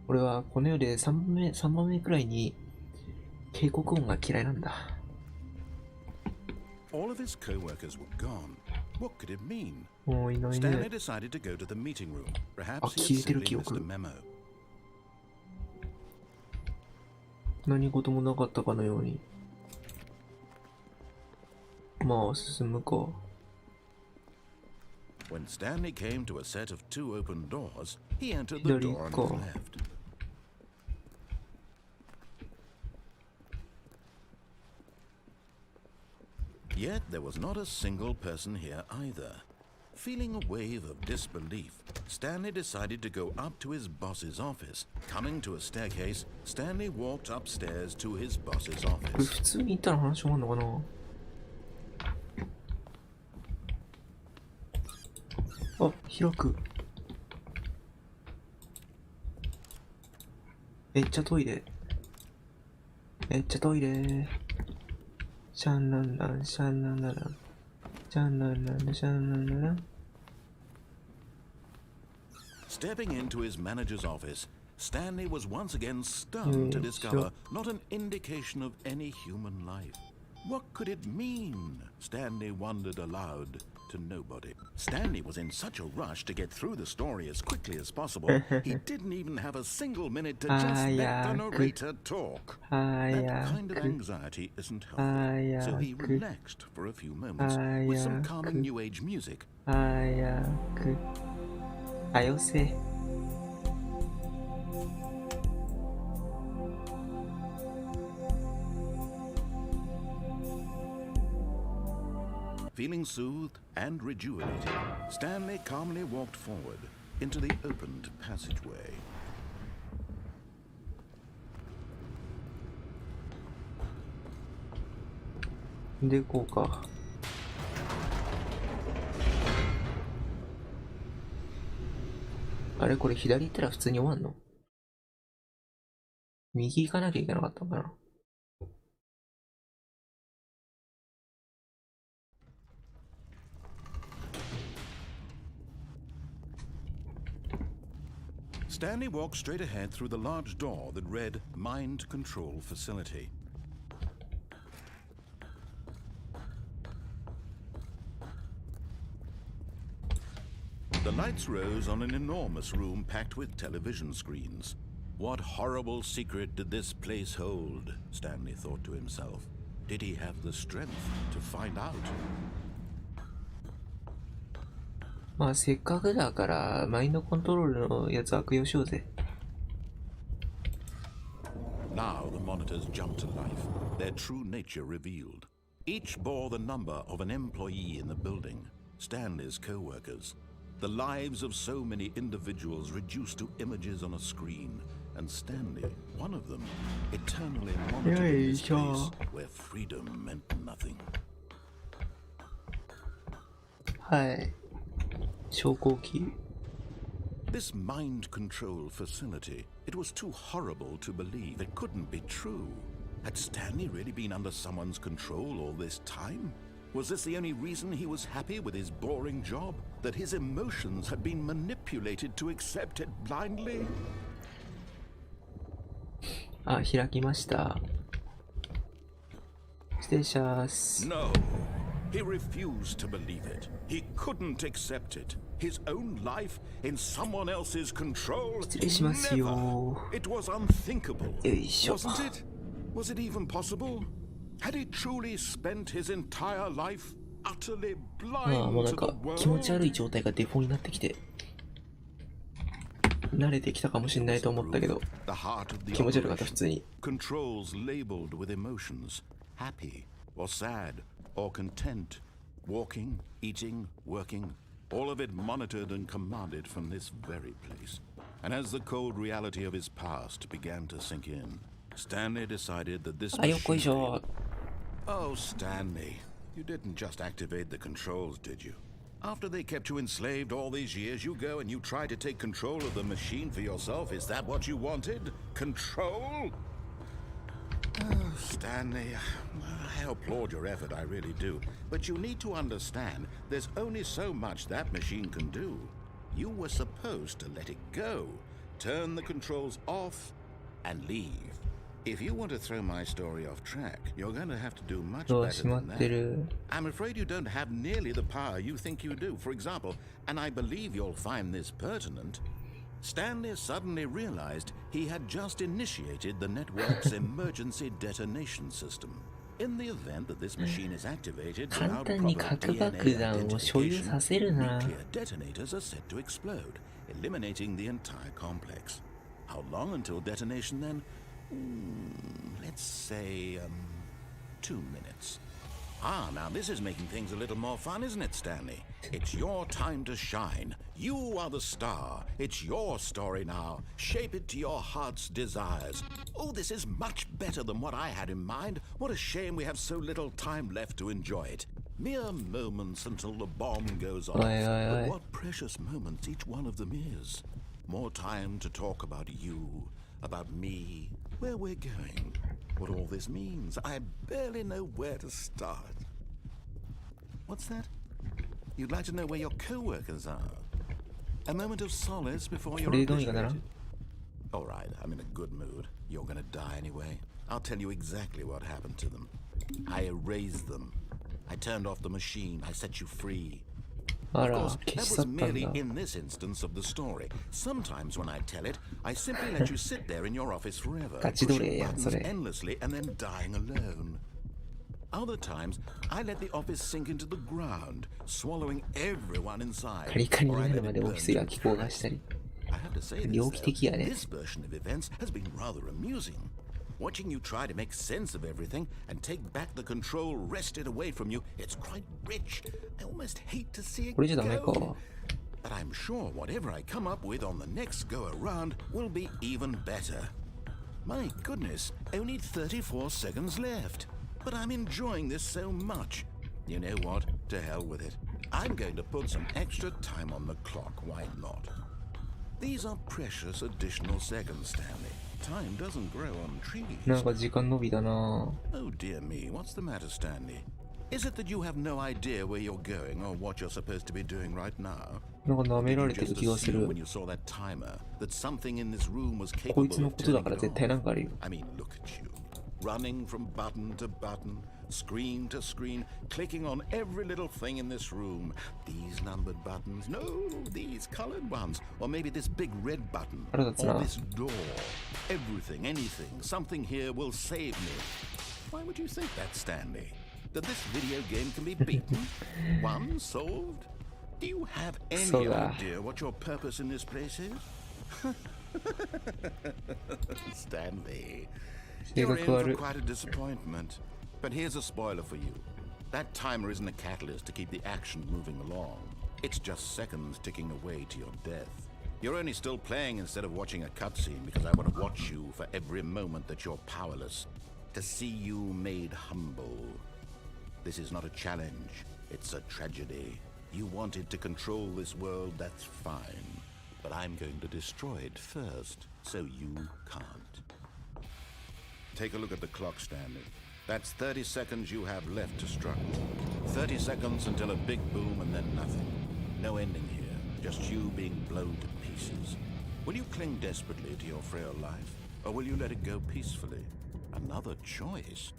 俺はこの世で3番目くらいに警告音が嫌いなんだ。 all of his co-workers were gone. What could it mean? もういない Stanley ね。 decided to go to the meeting room. Perhaps he あ、 had 消えてる simply 記 missed 憶。 a memo. 何事もなかったかのように。まあ、進むか。 When Stanley came to a set of 2 open doors, he entered the door on his Federico. left. Yet there was not a single person here either. Feeling a wave of disbelief, Stanley decided to go up to his boss's office. Coming to a staircase, Stanley walked upstairs to his boss's これ office. 普通に行ったら話終わんのかな。あ、開く。めっちゃトイレ。めっちゃトイレ。シャンランラン、シャンランララン。シャンランラン、シャンランララン。 Stepping into his manager's office, Stanley was once again stunned to discover not an indication of any human life. What could it mean? Stanley wondered aloud to nobody. Stanley was in such a rush to get through the story as quickly as possible, he didn't even have a single minute to just let the narrator talk. That kind of anxiety isn't healthy, so he relaxed for a few moments with some calming new age music. 早く。はよせ。 Feeling soothed and rejuvenated, Stanley calmly walked forward into the opened passageway. で、こうか。あれこれ左行ったら普通に終わんの？右行かなきゃいけなかったのかな？ Stanley walked straight ahead through the large door that read Mind Control Facility. The lights rose on an enormous room packed with television screens. What horrible secret did this place hold? Stanley thought to himself. Did he have the strength to find out? まあせっかくだからマインドコントロールのやつ悪用しようぜ。Now the monitors jumped to life, their true nature revealed. Each bore the number of an employee in the building, Stanley's co-workers. The lives of so many individuals reduced to images on a screen, and Stanley, one of them, eternally monitored in this place where freedom meant nothing. はい。昇降機。This mind control facility, it was too horrible to believe. It couldn't be true. Had Stanley really been under someone's control all this time? Was this the only reason he was happy with his boring job? That his emotions had been manipulated to accept it blindly? あ、開きました。失礼します。No. He refused to believe it. He couldn't accept it. His own life in someone else's control? 失礼しますよ。 It was unthinkable. よいしょ。 Wasn't it? Was it even possible? Had he truly spent his entire life utterly ああ、もう blind なん to か the 気持ち悪い world? 状態がデフォになってきて慣れてきたかもしれないと思ったけど The heart of the 気持ち悪かった普 operation. 通に。 Controls labeled with emotions, happy or sad or content, walking, eating, working, all of it monitored and commanded from this very place. And as the cold reality of his past began to sink in, Stanley decided that this あ、よっこいし machine- ょ。 Oh, Stanley, you didn't just activate the controls, did you? After they kept you enslaved all these years, you go and you try to take control of the machine for yourself. Is that what you wanted? Control? Oh, Stanley, I applaud your effort, I really do. But you need to understand, there's only so much that machine can do. You were supposed to let it go, turn the controls off, and leave. If you want to throw my story off track, you're going to have to do much どう better しま than って that. る。 I'm afraid you don't have nearly the power you think you do. For example, and I believe you'll find this pertinent, Stanley suddenly realized he had just initiated the network's emergency detonation system. In the event that this machine is activated 簡 without 単に proper 核爆 DNA 弾を所有 identification, させるな。 nuclear detonators are set to explode, eliminating the entire complex. How long until detonation then? Let's say, 2 minutes. Ah, now this is making things a little more fun, isn't it, Stanley? It's your time to shine. You are the star. It's your story now. Shape it to your heart's desires. Oh, this is much better than what I had in mind. What a shame we have so little time left to enjoy it. Mere moments until the bomb goes off. Oi, oi, oi. But what precious moments each one of them is. More time to talk about you, about me, where we're going, what all this means. I barely know where to start. What's that? You'd like to know where your co-workers are? A moment of solace before you're これでどうにかならん？ obliterated. All right, I'm in a good mood. You're gonna die anyway. I'll tell you exactly what happened to them. I erased them. I turned off the machine. I set you free. あ Of ら、 course, 消 that し去 was ったん merely だ。 in this instance of the story. Sometimes when I tell it, I simply let you sit there in your office forever, ガチ奴 pushing 隷やん、そ buttons れ。 endlessly and then dying alone. Other times, I let the office sink into the ground, swallowing everyone inside. カリカリに or な I る let ま it でオ burn フィス to が気候がした death. り。 I have to say this, 猟奇的や though, ね。 this version of events has been rather amusing. Watching you try to make sense of everything and take back the control wrested away from you, it's quite rich. I almost hate to see it これじゃダメか。 go. But I'm sure whatever I come up with on the next go around will be even better. My goodness, only 34 seconds left. But I'm enjoying this so much. You know what? To hell with it. I'm going to put some extra time on the clock. Why not? These are precious additional seconds, Stanley. Time doesn't grow on trees. なんか時間伸びたな。 Oh dear me, what's the matter, Stanley? Is it that you have no idea where you're going or what you're supposed to be doing right now? なんか舐め Did ら you れてる just 気がす assume る when。you saw that timer that something in this room was こい capable つの of ことだ turning から it 絶対なん off? かあるよ。 I mean, look at you. Running from button to button, screen to screen, clicking on every little thing in this room. These numbered buttons, no, these colored ones, or maybe this big red button, or this door. Everything, anything, something here will save me. Why would you think that, Stanley? That this video game can be beaten? Won? Solved? Do you have any idea what your purpose in this place is? Stanley, you're in for quite a disappointment. But here's a spoiler for you. That timer isn't a catalyst to keep the action moving along. It's just seconds ticking away to your death. You're only still playing instead of watching a cutscene because I want to watch you for every moment that you're powerless. To see you made humble. This is not a challenge. It's a tragedy. You wanted to control this world, that's fine. But I'm going to destroy it first, so you can't. Take a look at the clock, Stanley. That's 30 seconds you have left to struggle. 30 seconds until a big boom and then nothing. No ending here, just you being blown to pieces. Will you cling desperately to your frail life, or will you let it go peacefully? Another choice.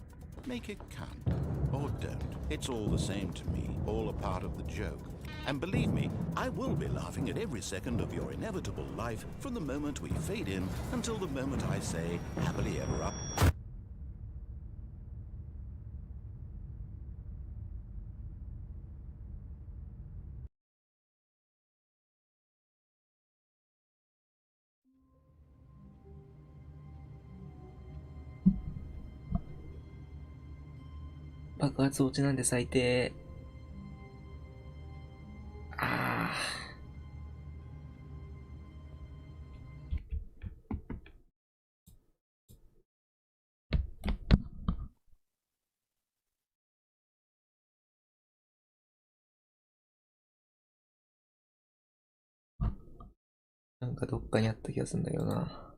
Make it count, or don't. It's all the same to me, all a part of the joke. And believe me, I will be laughing at every second of your inevitable life from the moment we fade in until the moment I say, happily ever up. 爆発落ちなんで最低。なんかどっかにあった気がするんだけどな。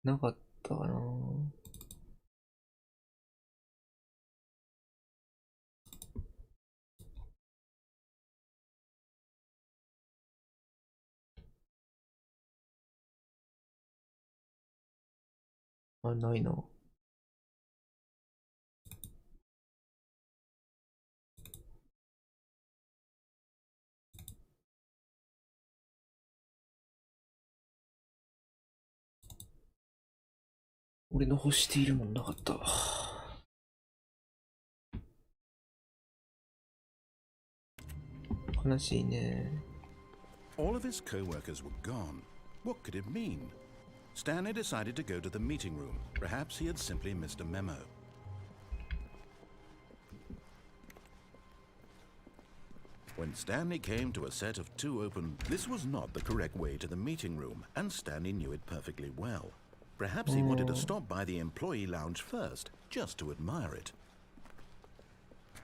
なかったかな。あ、ないな。俺の欲しているもんなかったわ。悲しいね。All of his co-workers were gone. What could it mean? Stanley decided to go to the meeting room. Perhaps he had simply missed a memo. When Stanley came to a set of two open, this was not the correct way to the meeting room, and Stanley knew it perfectly well. Perhaps he wanted to stop by the employee lounge first, just to admire it.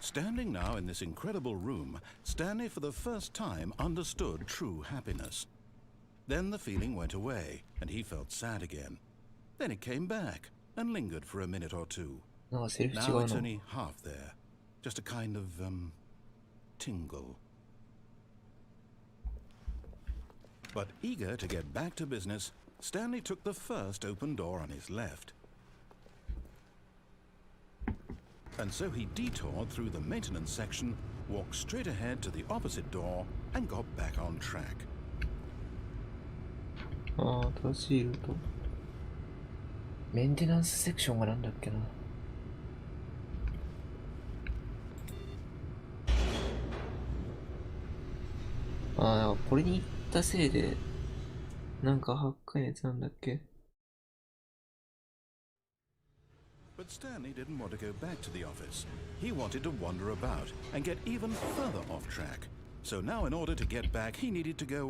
Standing now in this incredible room, Stanley for the first time understood true happiness. Then the feeling went away, and he felt sad again. Then it came back, and lingered for a minute or two. Now it's only half there. Just a kind of, tingle. But eager to get back to business, Stanley took the first open door on his left. And so he detoured through the maintenance section, walked straight ahead to the opposite door, and got back on track. 新しいルート。メンテナンスセクションがなんだっけな。これに行ったせいで、なんか発火のやつなんだっけ。But Stanley didn't want to go back to the office. He wanted to wander about and get even further off track. So now in order to get back, he needed to go,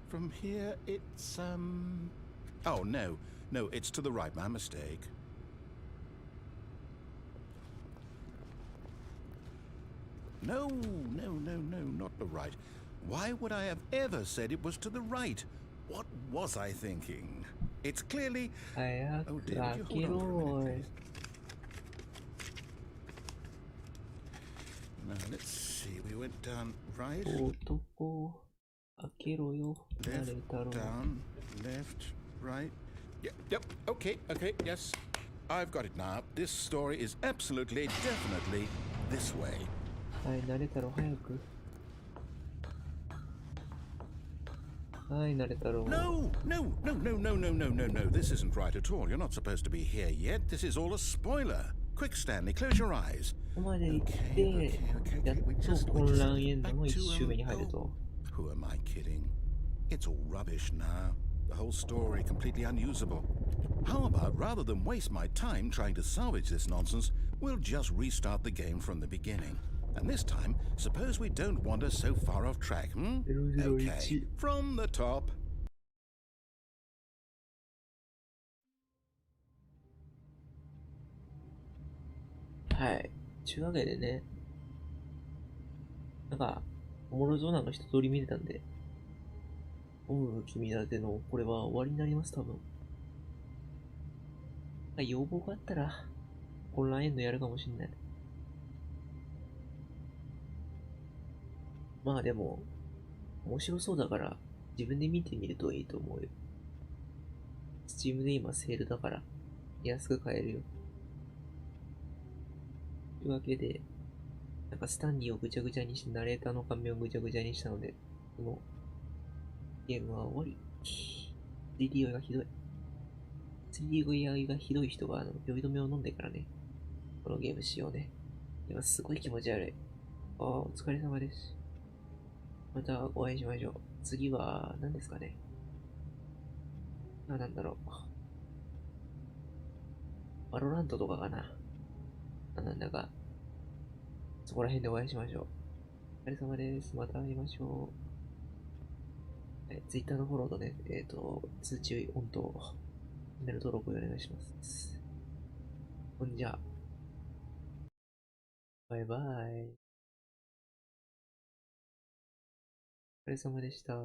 from here it's, oh, no, it's to the right, my mistake. No, not the right. Why would I have ever said it was to the right? What was I thinking? It's clearly... Oh dear, would you hold on for a minute, please? Now let's see. We went down right, 男、開けろよ、誰 left, だろう。 down, left, right. Yep. Okay. Yes, I've got it now. This story is absolutely, definitely this way. はい、慣れたろ、早く。はい、慣れたろ。No. This isn't right at all. You're not supposed to be here yet. This is all a spoiler. Quick, Stanley, close your eyes. ここまで行って、 Okay. やっ We と just 混乱エンド back の to, 1周目に入ると。 Who am I kidding? It's all rubbish now. The whole story completely unusable. How about rather than waste my time trying to salvage this nonsense, we'll just restart the game from the beginning. And this time, suppose we don't wander so far off track, hmm? Okay, from the top. はい。というわけでね、なんか、おもろそうなの一通り見れたんで、君だてのこれは終わりになります、多分。要望があったら、混乱エンドやるかもしんない。まあでも、面白そうだから、自分で見てみるといいと思うよ。Steam で今セールだから、安く買えるよ。というわけで、なんかスタンリーをぐちゃぐちゃにして、ナレーターの画面をぐちゃぐちゃにしたので、このゲームは終わり。3D 酔いがひどい。3D 酔いがひどい人は、酔い止めを飲んでからね、このゲームしようね。今すごい気持ち悪い。お疲れ様です。またお会いしましょう。次は、何ですかね。なんだろう。バロラントとかかな。なんだか、そこら辺でお会いしましょう。お疲れ様です。また会いましょう。Twitter のフォローとね、通知オンと、チャンネル登録お願いします。ほんじゃ、バイバイ。お疲れ様でした。